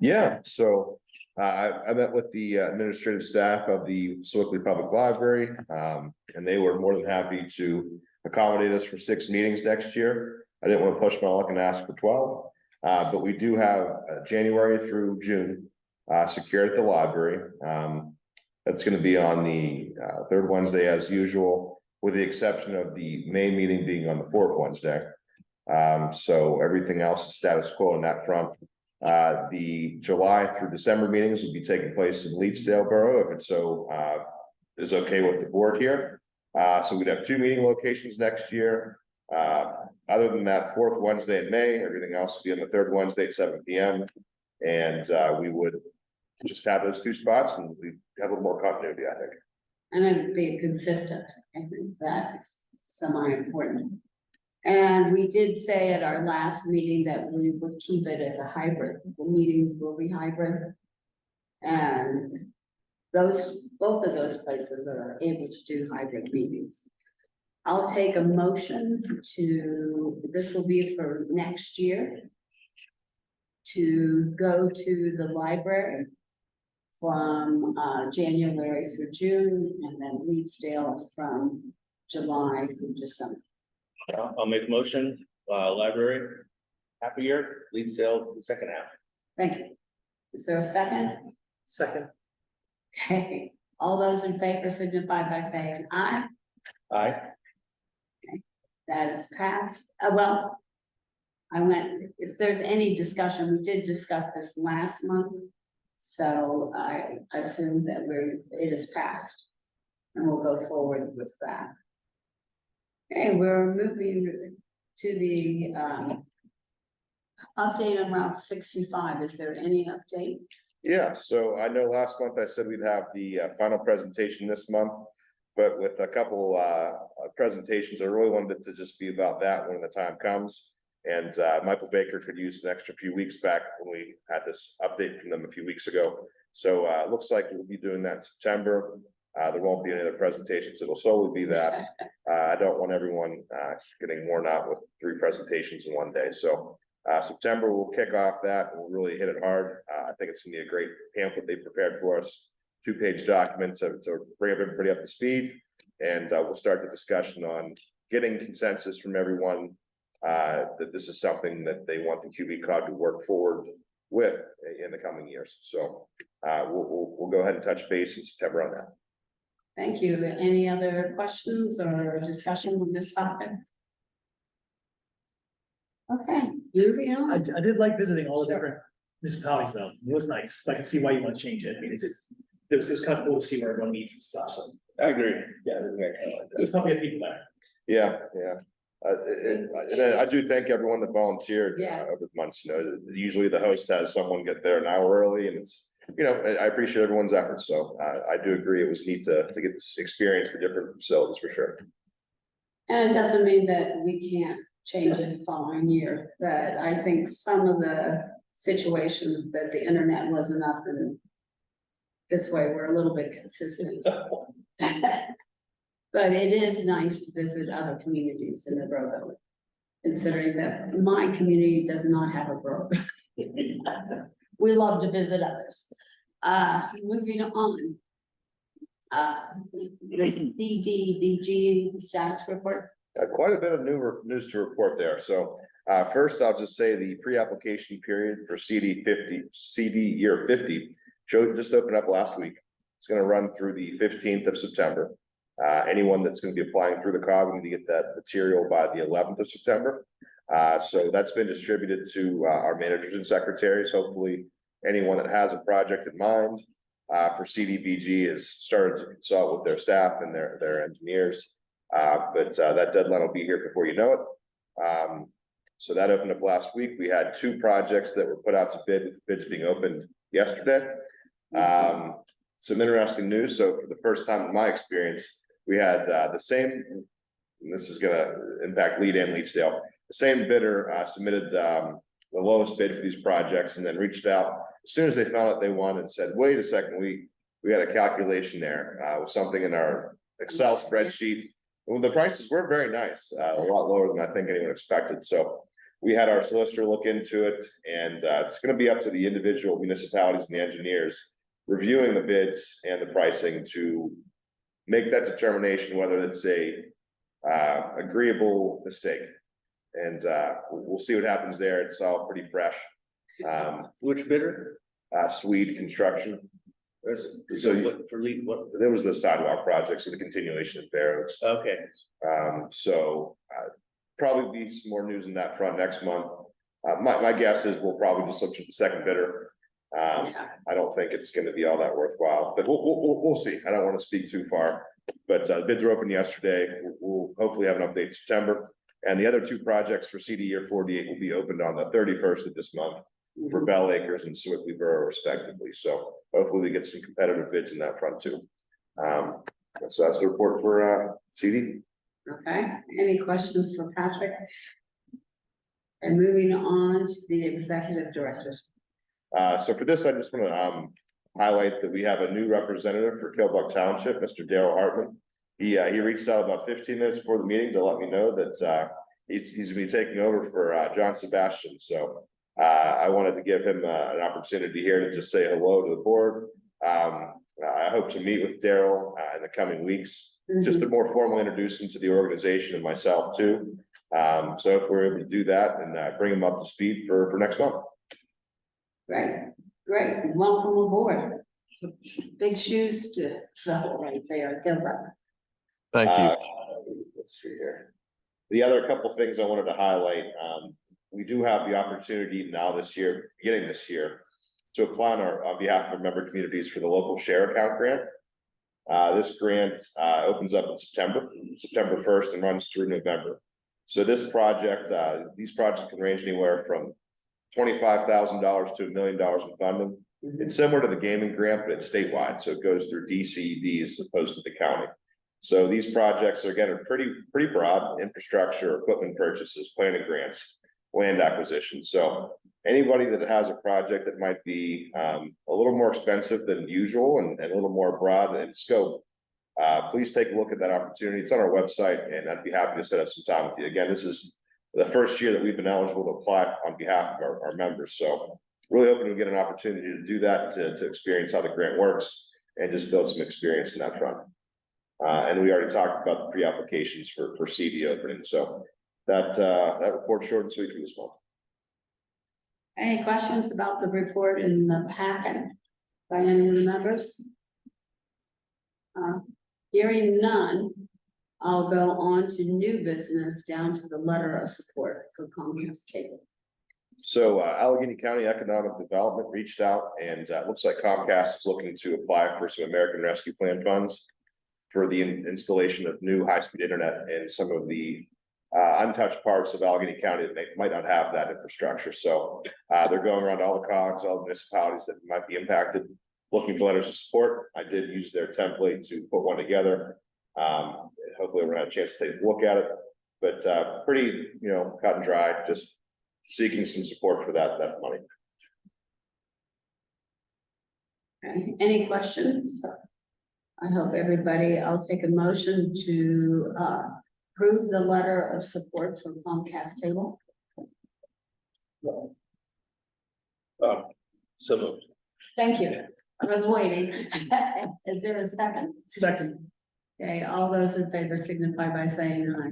Yeah, so I met with the administrative staff of the Sewickley Public Library, and they were more than happy to accommodate us for 6 meetings next year. I didn't want to push my luck and ask for 12, but we do have January through June secured at the library. That's going to be on the 3rd Wednesday as usual, with the exception of the May meeting being on the 4th Wednesday. So everything else is status quo on that front. The July through December meetings will be taking place in Leedsdale Borough, if it's so is okay with the board here. So we'd have 2 meeting locations next year. Other than that, 4th Wednesday in May, everything else will be on the 3rd Wednesday at 7 p.m. And we would just have those 2 spots, and we have a little more continuity, I think. And it'd be consistent. I think that's semi-important. And we did say at our last meeting that we would keep it as a hybrid. The meetings will be hybrid. And both of those places are able to do hybrid meetings. I'll take a motion to, this will be for next year, to go to the library from January through June, and then Leedsdale from July through December. I'll make a motion, library, half a year, lead sale, the second half. Thank you. Is there a second? Second. Okay, all those in favor signify by saying aye. Aye. That is passed. If there's any discussion, we did discuss this last month. So I assume that it is passed. And we'll go forward with that. Okay, we're moving to the update on Route 65. Is there any update? Yeah, so I know last month I said we'd have the final presentation this month, but with a couple presentations, I really wanted it to just be about that when the time comes. And Michael Baker could use an extra few weeks back when we had this update from them a few weeks ago. So it looks like we'll be doing that in September. There won't be any other presentations. It'll solely be that. I don't want everyone getting worn out with 3 presentations in one day. So September, we'll kick off that and we'll really hit it hard. I think it's gonna be a great pamphlet they prepared for us, 2-page document to bring everybody up to speed. And we'll start the discussion on getting consensus from everyone that this is something that they want the QB cog to work forward with in the coming years. So we'll go ahead and touch base in September on that. Thank you. Any other questions or discussion on this topic? Okay, moving I on. did like visiting all the Sure. different municipalities though. It was nice. I can see why you want to change it. I mean, it was kind of cool to see where everyone meets and stuff. So I agree. Yeah. there's probably people there. Yeah. And I do thank everyone that volunteered Yeah. over the months. You know, usually the host has someone get there an hour early, and it's, you know, I appreciate everyone's efforts. So I do agree it was neat to get this experience, the different facilities for sure. And it doesn't mean that we can't change it the following year, but I think some of the situations that the internet wasn't up and this way, we're a little bit consistent. But it is nice to visit other communities in the borough, considering that my community does not have a borough. We love to visit others. Moving on. The CDBG status report. Quite a bit of news to report there. So, first, I'll just say the pre-application period for CD year 50 just opened up last week. It's gonna run through the 15th of September. Anyone that's gonna be applying through the COG, we need to get that material by the 11th of September. So that's been distributed to our managers and secretaries. Hopefully, anyone that has a project in mind for CDBG has started to consult with their staff and their engineers. But that deadline will be here before you know it. So that opened up last week. We had 2 projects that were put out to bid, with bids being opened yesterday. Some interesting news. So for the first time in my experience, we had the same, and this is gonna impact Lead and Leedsdale, the same bidder submitted the lowest bid for these projects and then reached out as soon as they found out they won and said, wait a second, we had a calculation there with something in our Excel spreadsheet. Well, the prices were very nice, a lot lower than I think anyone expected. So we had our solicitor look into it, and it's going to be up to the individual municipalities and the engineers reviewing the bids and the pricing to make that determination whether it's a agreeable mistake. And we'll see what happens there. It's all pretty fresh. Which bidder? Swede Construction. So For lead, what? there was the sidewalk project, so the continuation of Fair Oaks. Okay, Probably be some more news in that front next month. My guess is we'll probably just look at the second bidder. Yeah. I don't think it's gonna be all that worthwhile, but we'll see. I don't want to speak too far. But the bids were open yesterday. We'll hopefully have an update in September. And the other 2 projects for CD year 48 will be opened on the 31st of this month for Bell Acres and Sewickley Borough respectively. So hopefully we get some competitive bids in that front too. So that's the report for CD. Okay, any questions for Patrick? And moving on to the executive directors. So for this, I just want to highlight that we have a new representative for Killbuck Township, Mr. Daryl Hartman. He reached out about 15 minutes before the meeting to let me know that he's gonna be taking over for John Sebastian. So I wanted to give him an opportunity here to just say hello to the board. I hope to meet with Daryl in the coming weeks, just to more formally introduce him to the organization and myself too. So if we're able to do that and bring him up to speed for next month. Great, welcome aboard. Big shoes to fill right there, Gilbert. Thank you. Let's see here. The other couple things I wanted to highlight, we do have the opportunity now beginning this year, to apply on behalf of our member communities for the local share account grant. This grant opens up in September 1st and runs through November. So this project, these projects can range anywhere from $25,000 to $1 million in funding. It's similar to the gaming grant, but it's statewide, so it goes through DCED as opposed to the county. So these projects are getting pretty broad: infrastructure, equipment purchases, planning grants, land acquisition. So anybody that has a project that might be a little more expensive than usual and a little more broad in scope, please take a look at that opportunity. It's on our website, and I'd be happy to set up some time with you. Again, this is the first year that we've been eligible to apply on behalf of our members. So really hoping to get an opportunity to do that, to experience how the grant works and just build some experience in that front. And we already talked about the pre-applications for CD opening. So that report short and sweet for this month. Any questions about the report in the packet by any of the members? Hearing none, I'll go on to new business, down to the letter of support for Comcast Cable. So Allegheny County Economic Development reached out, and it looks like Comcast is looking to apply for some American Rescue Plan funds for the installation of new high-speed internet in some of the untouched parts of Allegheny County that might not have that infrastructure. So they're going around all the COGs, all the municipalities that might be impacted, looking for letters of support. I did use their template to put one together. Hopefully we're gonna have a chance to take a look at it, but pretty, cut and dry, just seeking some support for that money. Okay, any questions? I hope everybody, I'll take a motion to approve the letter of support for Comcast Cable. So moved. Thank you. I was waiting. Is there a second? Second. Okay, all those in favor signify by saying aye.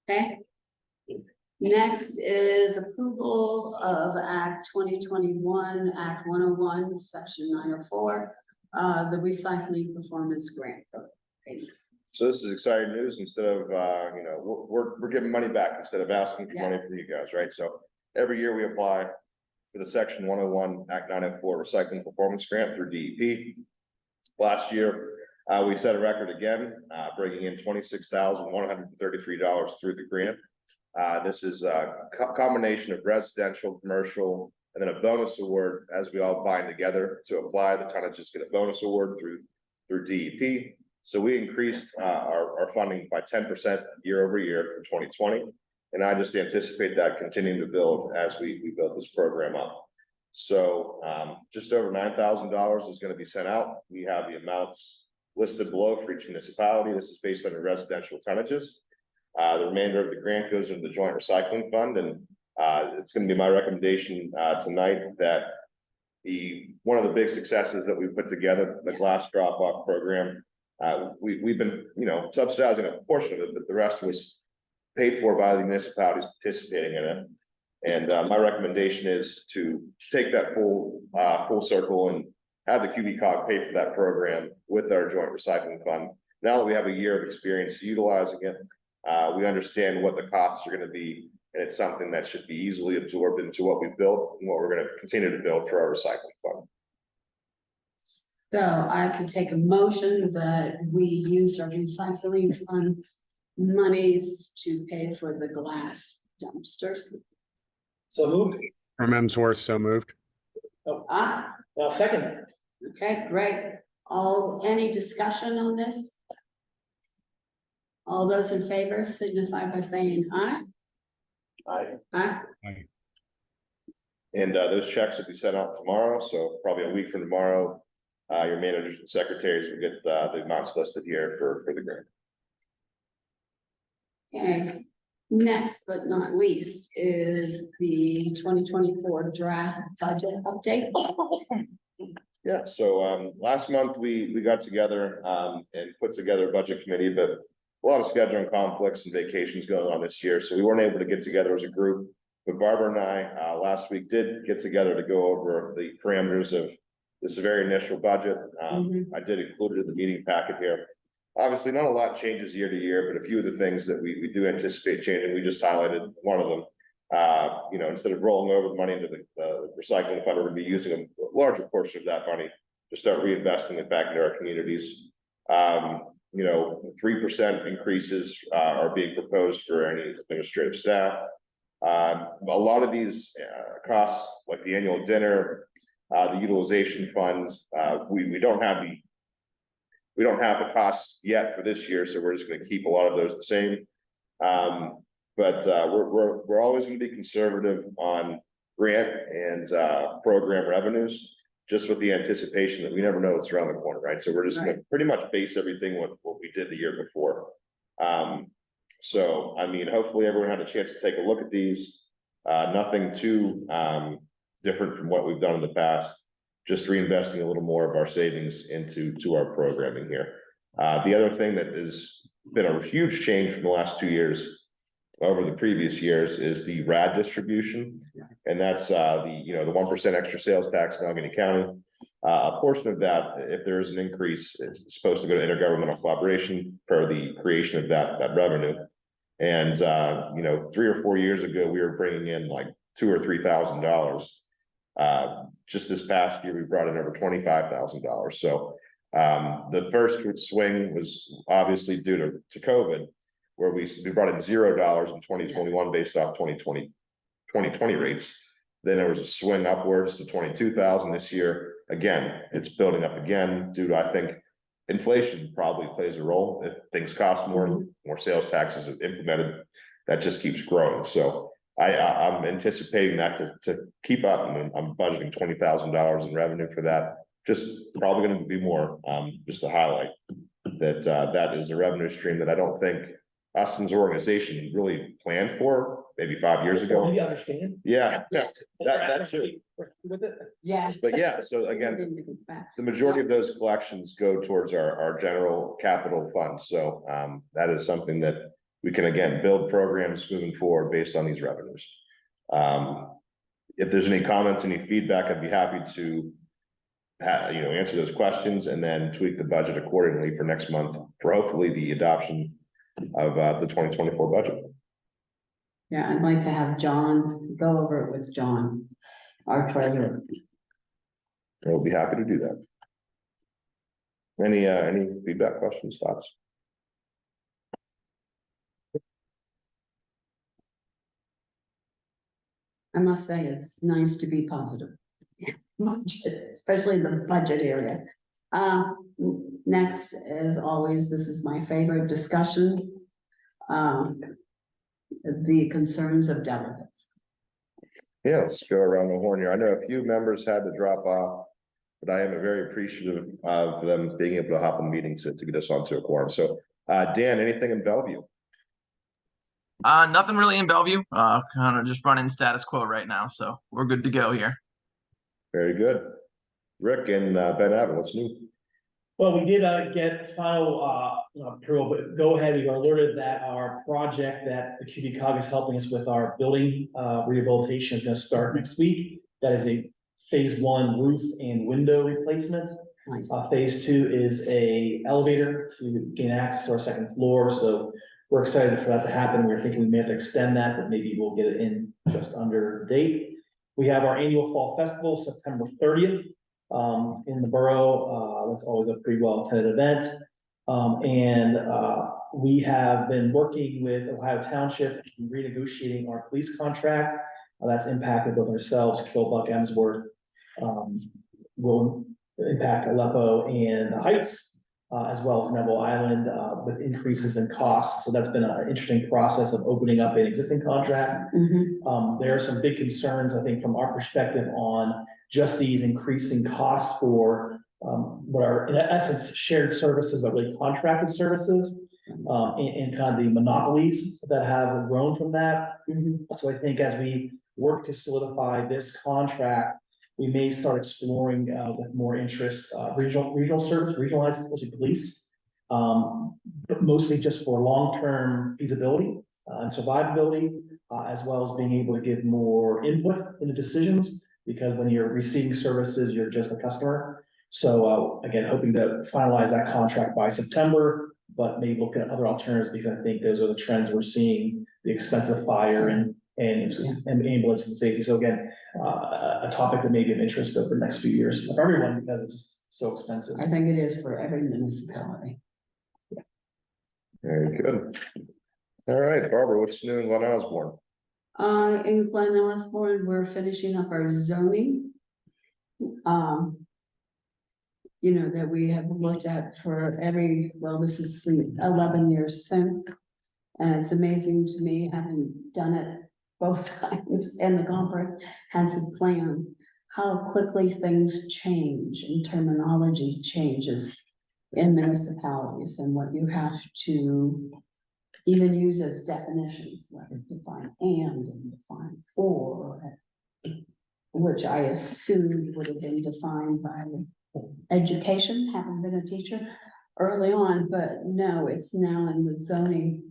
Okay. Next is approval of Act 2021, Act 101, Section 904, the recycling performance grant payments. So this is exciting news. Instead of, we're giving money back instead of asking for Yeah. money from you guys, right? So every year we apply for the Section 101, Act 904 Recycling Performance Grant through DEP. Last year, we set a record again, bringing in $26,133 through the grant. This is a combination of residential, commercial, and then a bonus award as we all bind together to apply. The tonnages get a bonus award through DEP. So we increased our funding by 10% year over year from 2020. And I just anticipate that continuing to build as we build this program up. So just over $9,000 is going to be sent out. We have the amounts listed below for each municipality. This is based on the residential tonnages. The remainder of the grant goes into the joint recycling fund, and it's going to be my recommendation tonight that one of the big successes that we put together, the glass drop-off program, we've been subsidizing a portion of it, but the rest was paid for by the municipalities participating in it. And my recommendation is to take that full circle and have the QBCOG pay for that program with our joint recycling fund. Now that we have a year of experience utilizing it, we understand what the costs are going to be, and it's something that should be easily absorbed into what we've built and what we're going to continue to build for our recycling fund. So I could take a motion that we use our recycling fund monies to pay for the glass dumpsters. So moved. From Emsworth, so moved. Well, second. Okay, great. Any discussion on this? All those in favor signify by saying aye. Aye. Aye. And those checks will be sent out tomorrow, so probably a week from tomorrow. Your managers and secretaries will get the amounts listed here for the grant. Okay, next but not least is the 2024 draft budget update. Yeah, so last month we got together and put together a budget committee, but a lot of scheduling conflicts and vacations going on this year, so we weren't able to get together as a group. But Barbara and I last week did get together to go over the parameters of this very initial budget. I did include it in the meeting packet here. Obviously, not a lot changes year to year, but a few of the things that we do anticipate changing, we just highlighted one of them. Instead of rolling over the money into the recycling fund, we're going to be using a larger portion of that money to start reinvesting it back into our communities. 3% increases are being proposed for any administrative staff. A lot of these costs, like the annual dinner, the utilization funds, we don't have the costs yet for this year, so we're just going to keep a lot of those the same. But we're always going to be conservative on grant and program revenues, just with the anticipation that we never know what's around the corner, right? So we're just going to pretty much base everything with what we did the year before. So I mean, hopefully everyone had a chance to take a look at these. Nothing too different from what we've done in the past. Just reinvesting a little more of our savings into our programming here. The other thing that has been a huge change from the last 2 years over the previous years is the RAD distribution. And that's the 1% extra sales tax in Allegheny County. A portion of that, if there is an increase, it's supposed to go to intergovernmental collaboration per the creation of that revenue. And 3 or 4 years ago, we were bringing in like $2,000 or $3,000. Just this past year, we brought in over $25,000. So the first swing was obviously due to COVID, where we brought in $0 in 2021 based off 2020 rates. Then there was a swing upwards to 22,000 this year. Again, it's building up again due to, I think, inflation probably plays a role. If things cost more sales taxes are implemented, that just keeps growing. So I'm anticipating that to keep up, and I'm budgeting $20,000 in revenue for that. Just probably going to be more, just to highlight that that is a revenue stream that I don't think Austin's organization really planned for, maybe 5 years Or ago. maybe understand. Yeah, yeah, that too. With it. Yeah. But yeah, so again, the majority of those collections go towards our general capital fund, so that is something that we can again build programs moving forward based on these revenues. If there's any comments, any feedback, I'd be happy to answer those questions and then tweak the budget accordingly for next month for hopefully the adoption of the 2024 budget. Yeah, I'd like to have John go over it with John, our treasurer. We'll be happy to do that. Any feedback, questions, thoughts? I must say, it's nice to be positive. Budget, especially the budget area. Next, as always, this is my favorite discussion. The concerns of delegates. Yeah, let's go around the horn here. I know a few members had to drop off, but I am very appreciative of them being able to hop in meetings to get us onto a quorum. So, Dan, anything in Bellevue? Nothing really in Bellevue. Kind of just running status quo right now, so we're good to go here. Very good. Rick and Ben Abbott, what's new? Well, we did get final approval, but go ahead, we were alerted that our project that the QB is helping us with, our building rehabilitation, is gonna start next week. That is a phase 1 roof and window replacement. Nice. Phase 2 is a elevator to gain access to our second floor, so we're excited for that to happen. We're thinking we may have to extend that, but maybe we'll get it in just under date. We have our annual fall festival, September 30th. In the borough, that's always a pretty well attended event. We have been working with Ohio Township, renegotiating our police contract. That's impacted both ourselves, Killbuck, Emsworth, will impact Aleppo and the Heights, as well as Neville Island, with increases in costs. So that's been an interesting process of opening up an existing contract. There are some big concerns, I think, from our perspective on just these increasing costs for what are in essence shared services, but really contracted services, and kind of the monopolies that have grown from that. So I think as we work to solidify this contract, we may start exploring with more interest regional service, regionalized police, but mostly just for long-term feasibility and survivability, as well as being able to give more input into decisions. Because when you're receiving services, you're just a customer. So again, hoping to finalize that contract by September, but maybe look at other alternatives, because I think those are the trends we're seeing: the expense of fire and ambulance and safety. So again, a topic that may be of interest over the next few years for everyone, because it's just so expensive. I think it is for every municipality. Very good. All right, Barbara, what's new in Glen Osborne? In Glen Osborne, we're finishing up our zoning. That we have looked at for this is 11 years since. And it's amazing to me, having done it both times and the comprehensive plan, how quickly things change and terminology changes in municipalities, and what you have to even use as definitions, like define and define or, which I assumed would have been defined by education, having been a teacher early on, but no, it's now in the zoning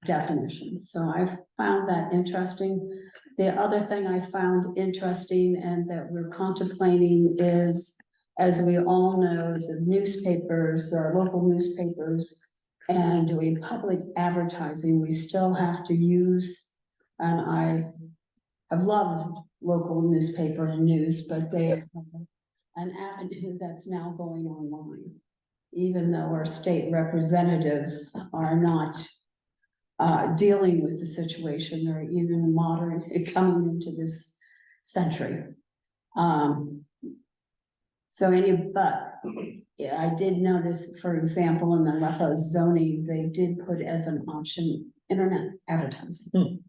definitions. So I found that interesting. The other thing I found interesting and that we're contemplating is, as we all know, the newspapers, our local newspapers, and doing public advertising, we still have to use, and I have loved local newspaper and news, but they have an avenue that's now going online, even though our state representatives are not dealing with the situation, or even modern coming into this century. Yeah, I did notice, for example, in the Aleppo zoning, they did put as an option internet advertising,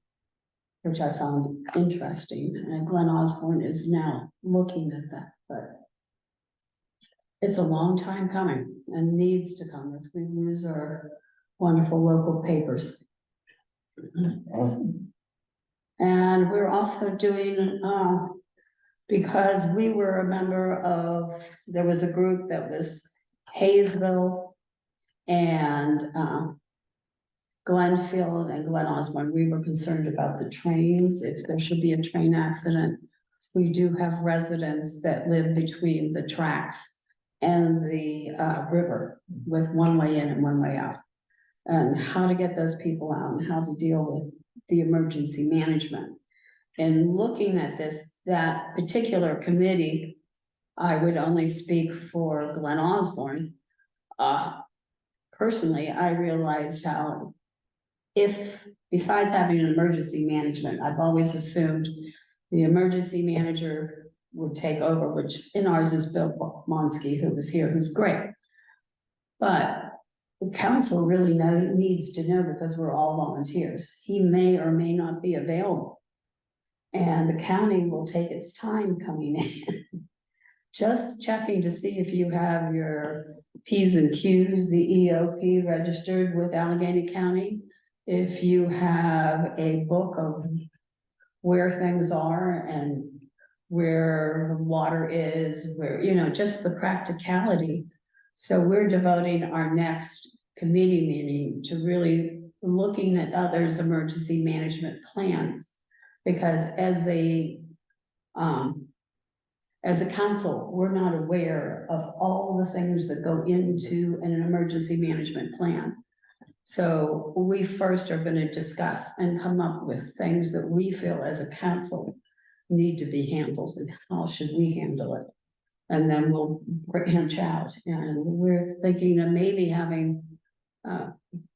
which I found interesting. And Glen Osborne is now looking at that, but it's a long time coming and needs to come as we lose our wonderful local papers. And we're also doing, because we were a member of, there was a group that was Hayesville and Glenfield and Glen Osborne. We were concerned about the trains, if there should be a train accident. We do have residents that live between the tracks and the river with one way in and one way out. And how to get those people out and how to deal with the emergency management. And looking at this, that particular committee, I would only speak for Glen Osborne. Personally, I realized how if, besides having an emergency management, I've always assumed the emergency manager would take over, which in ours is Bill Monsky, who was here, who's great. But the council really needs to know, because we're all volunteers. He may or may not be available. And the county will take its time coming in. Just checking to see if you have your Ps and Qs, the EOP registered with Allegheny County. If you have a book of where things are and where water is, where, you know, just the practicality. So we're devoting our next committee meeting to really looking at others' emergency management plans. Because as a council, we're not aware of all the things that go into an emergency management plan. So we first are going to discuss and come up with things that we feel as a council need to be handled and how should we handle it. And then we'll branch out, and we're thinking of maybe having,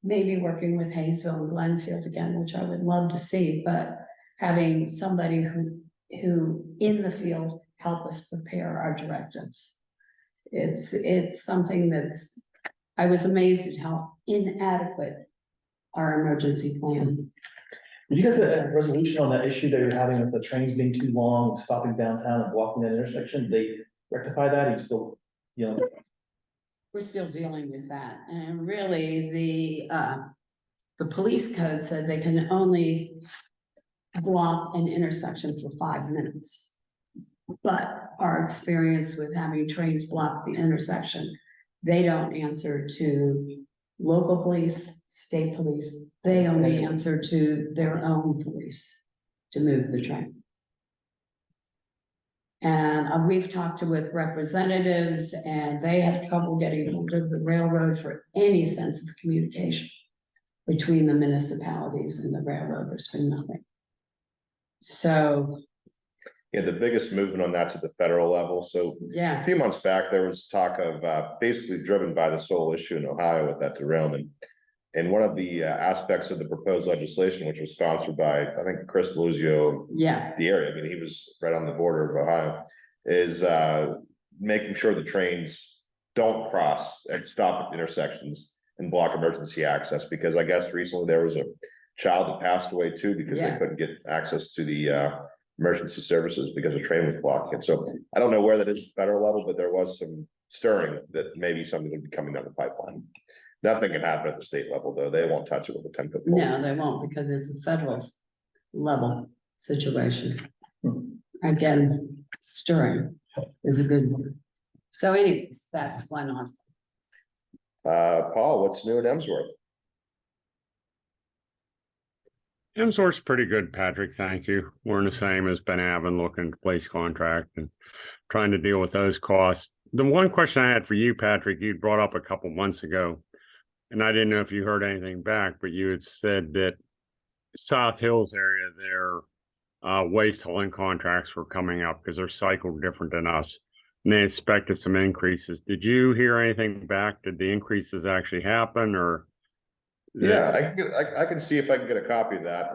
maybe working with Hayesville and Glenfield again, which I would love to see, but having somebody who in the field help us prepare our directives. It's something that's, I was amazed at how inadequate our emergency plan. Did you guys get a resolution on that issue that you're having with the trains being too long, stopping downtown and blocking that intersection? They rectify that? Are you still, you know? We're still dealing with that, and really the police code said they can only block an intersection for 5 minutes. But our experience with having trains block the intersection, they don't answer to local police, state police. They only answer to their own police to move the train. And we've talked with representatives, and they have trouble getting hold of the railroad for any sense of communication between the municipalities and the railroad. There's been nothing. So. Yeah, the biggest movement on that's at the federal level. So Yeah. a few months back, there was talk of basically driven by the sole issue in Ohio with that derailment. And one of the aspects of the proposed legislation, which was sponsored by, I think, Chris Deluzio, Yeah. the area, I mean, he was right on the border of Ohio, is making sure the trains don't cross and stop at intersections and block emergency access. Because I guess recently there was a child that passed away too, because they couldn't get access to the emergency services because the train was blocking. So I don't know where that is at the federal level, but there was some stirring that maybe something would be coming down the pipeline. Nothing can happen at the state level, though. They won't touch it with a 10-foot pole. No, they won't, because it's a federal level situation. Again, stirring is a good word. So anyways, that's Glen Osborne. Paul, what's new at Emsworth? Emsworth's pretty good, Patrick. Thank you. We're in the same as Ben Avon, looking to place contract and trying to deal with those costs. The one question I had for you, Patrick, you brought up a couple months ago, and I didn't know if you heard anything back, but you had said that South Hills area, their waste hauling contracts were coming up because they're cycled different than us. And they expected some increases. Did you hear anything back? Did the increases actually happen, or? Yeah, I can see if I can get a copy of that.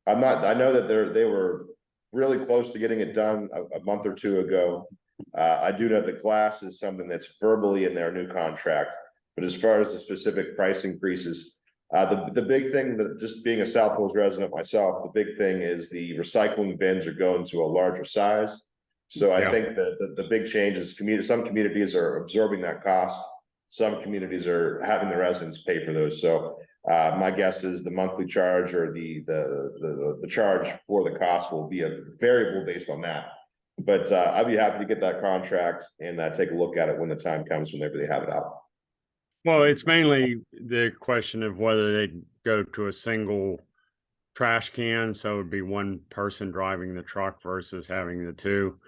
I know that they were really close to getting it done a month or two ago. I do know that glass is something that's verbally in their new contract, but as far as the specific price increases, the big thing, that just being a South Hills resident myself, the big thing is the recycling bins are going to a larger size. So I think that the big change is some communities are absorbing that cost some communities are having the residents pay for those. So my guess is the monthly charge or the charge for the cost will be a variable based on that. But I'd be happy to get that contract and take a look at it when the time comes, whenever they have it out. Well, it's mainly the question of whether they go to a single trash can, so it'd be one person driving the truck versus having the two.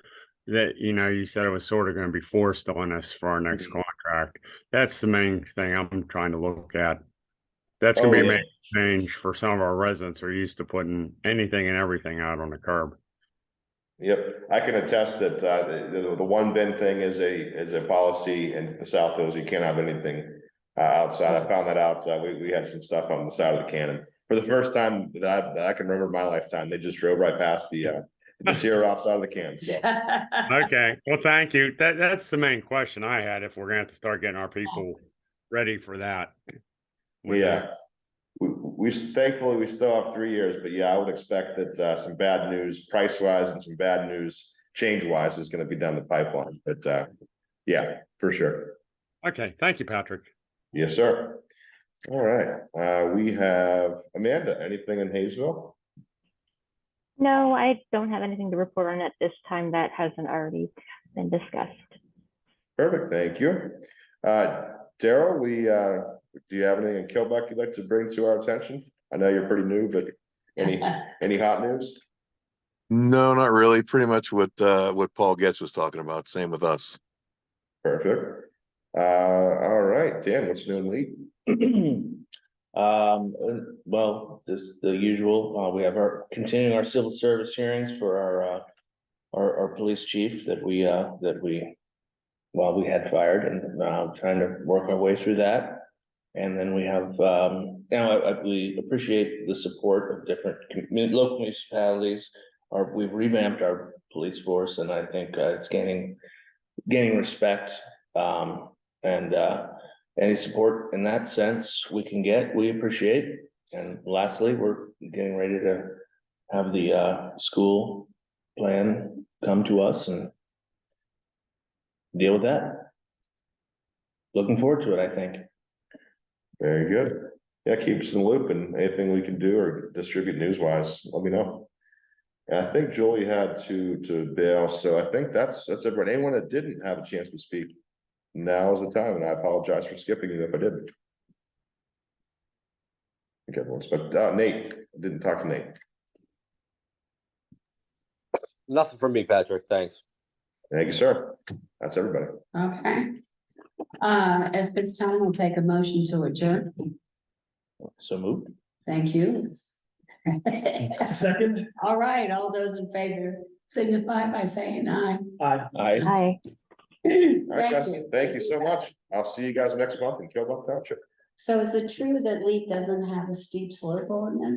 That, you said it was sort of going to be forced on us for our next contract. That's the main thing I'm trying to look at. That's going to be a major change for some of our residents who are used to putting anything and everything out on the curb. Yep, I can attest that the one bin thing is a policy in the South Hills. You can't have anything outside. I found that out. We had some stuff on the side of the cannon for the first time that I can remember in my lifetime. They just drove right past the material outside of the can. So okay, well, thank you. That's the main question I had. If we're going to have to start getting our people ready for that. Yeah, we thankfully we still have 3 years, but yeah, I would expect that some bad news price wise and some bad news change wise is going to be down the pipeline. But yeah, for sure. Okay, thank you, Patrick. Yes, sir. All right, we have Amanda. Anything in Hayesville? No, I don't have anything to report on at this time that hasn't already been discussed. Perfect, thank you. Daryl, do you have anything in Kilbuck you'd like to bring to our attention? I know you're pretty new, but any hot news? No, not really. Pretty much what Paul Getz was talking about. Same with us. Perfect. All right, Dan, what's new in Lee? Well, just the usual, we have continuing our civil service hearings for our police chief that we had fired, and trying to work our way through that. And then we have, we appreciate the support of different local municipalities. We've revamped our police force, and I think it's gaining respect. And any support in that sense we can get, we appreciate. And lastly, we're getting ready to have the school plan come to us and deal with that. Looking forward to it, I think. Very good. Yeah, keep us in the loop, and anything we can do or distribute news wise, let me know. And I think Julie had to bail, so I think that's everyone. Anyone that didn't have a chance to speak, now is the time, and I apologize for skipping you if I didn't. I think everyone's, but Nate, I didn't talk to Nate. Nothing from me, Patrick. Thanks. Thank you, sir. That's everybody. Okay. At this time, we'll take a motion to adjourn. So moved. Thank you. Second. All right, all those in favor signify by saying aye. Aye. Aye. Hi. All right, Thank guys. you. Thank you so much. I'll see you guys next month in Kilbuck Township. So is it true that Lee doesn't have a steep slope ordinance?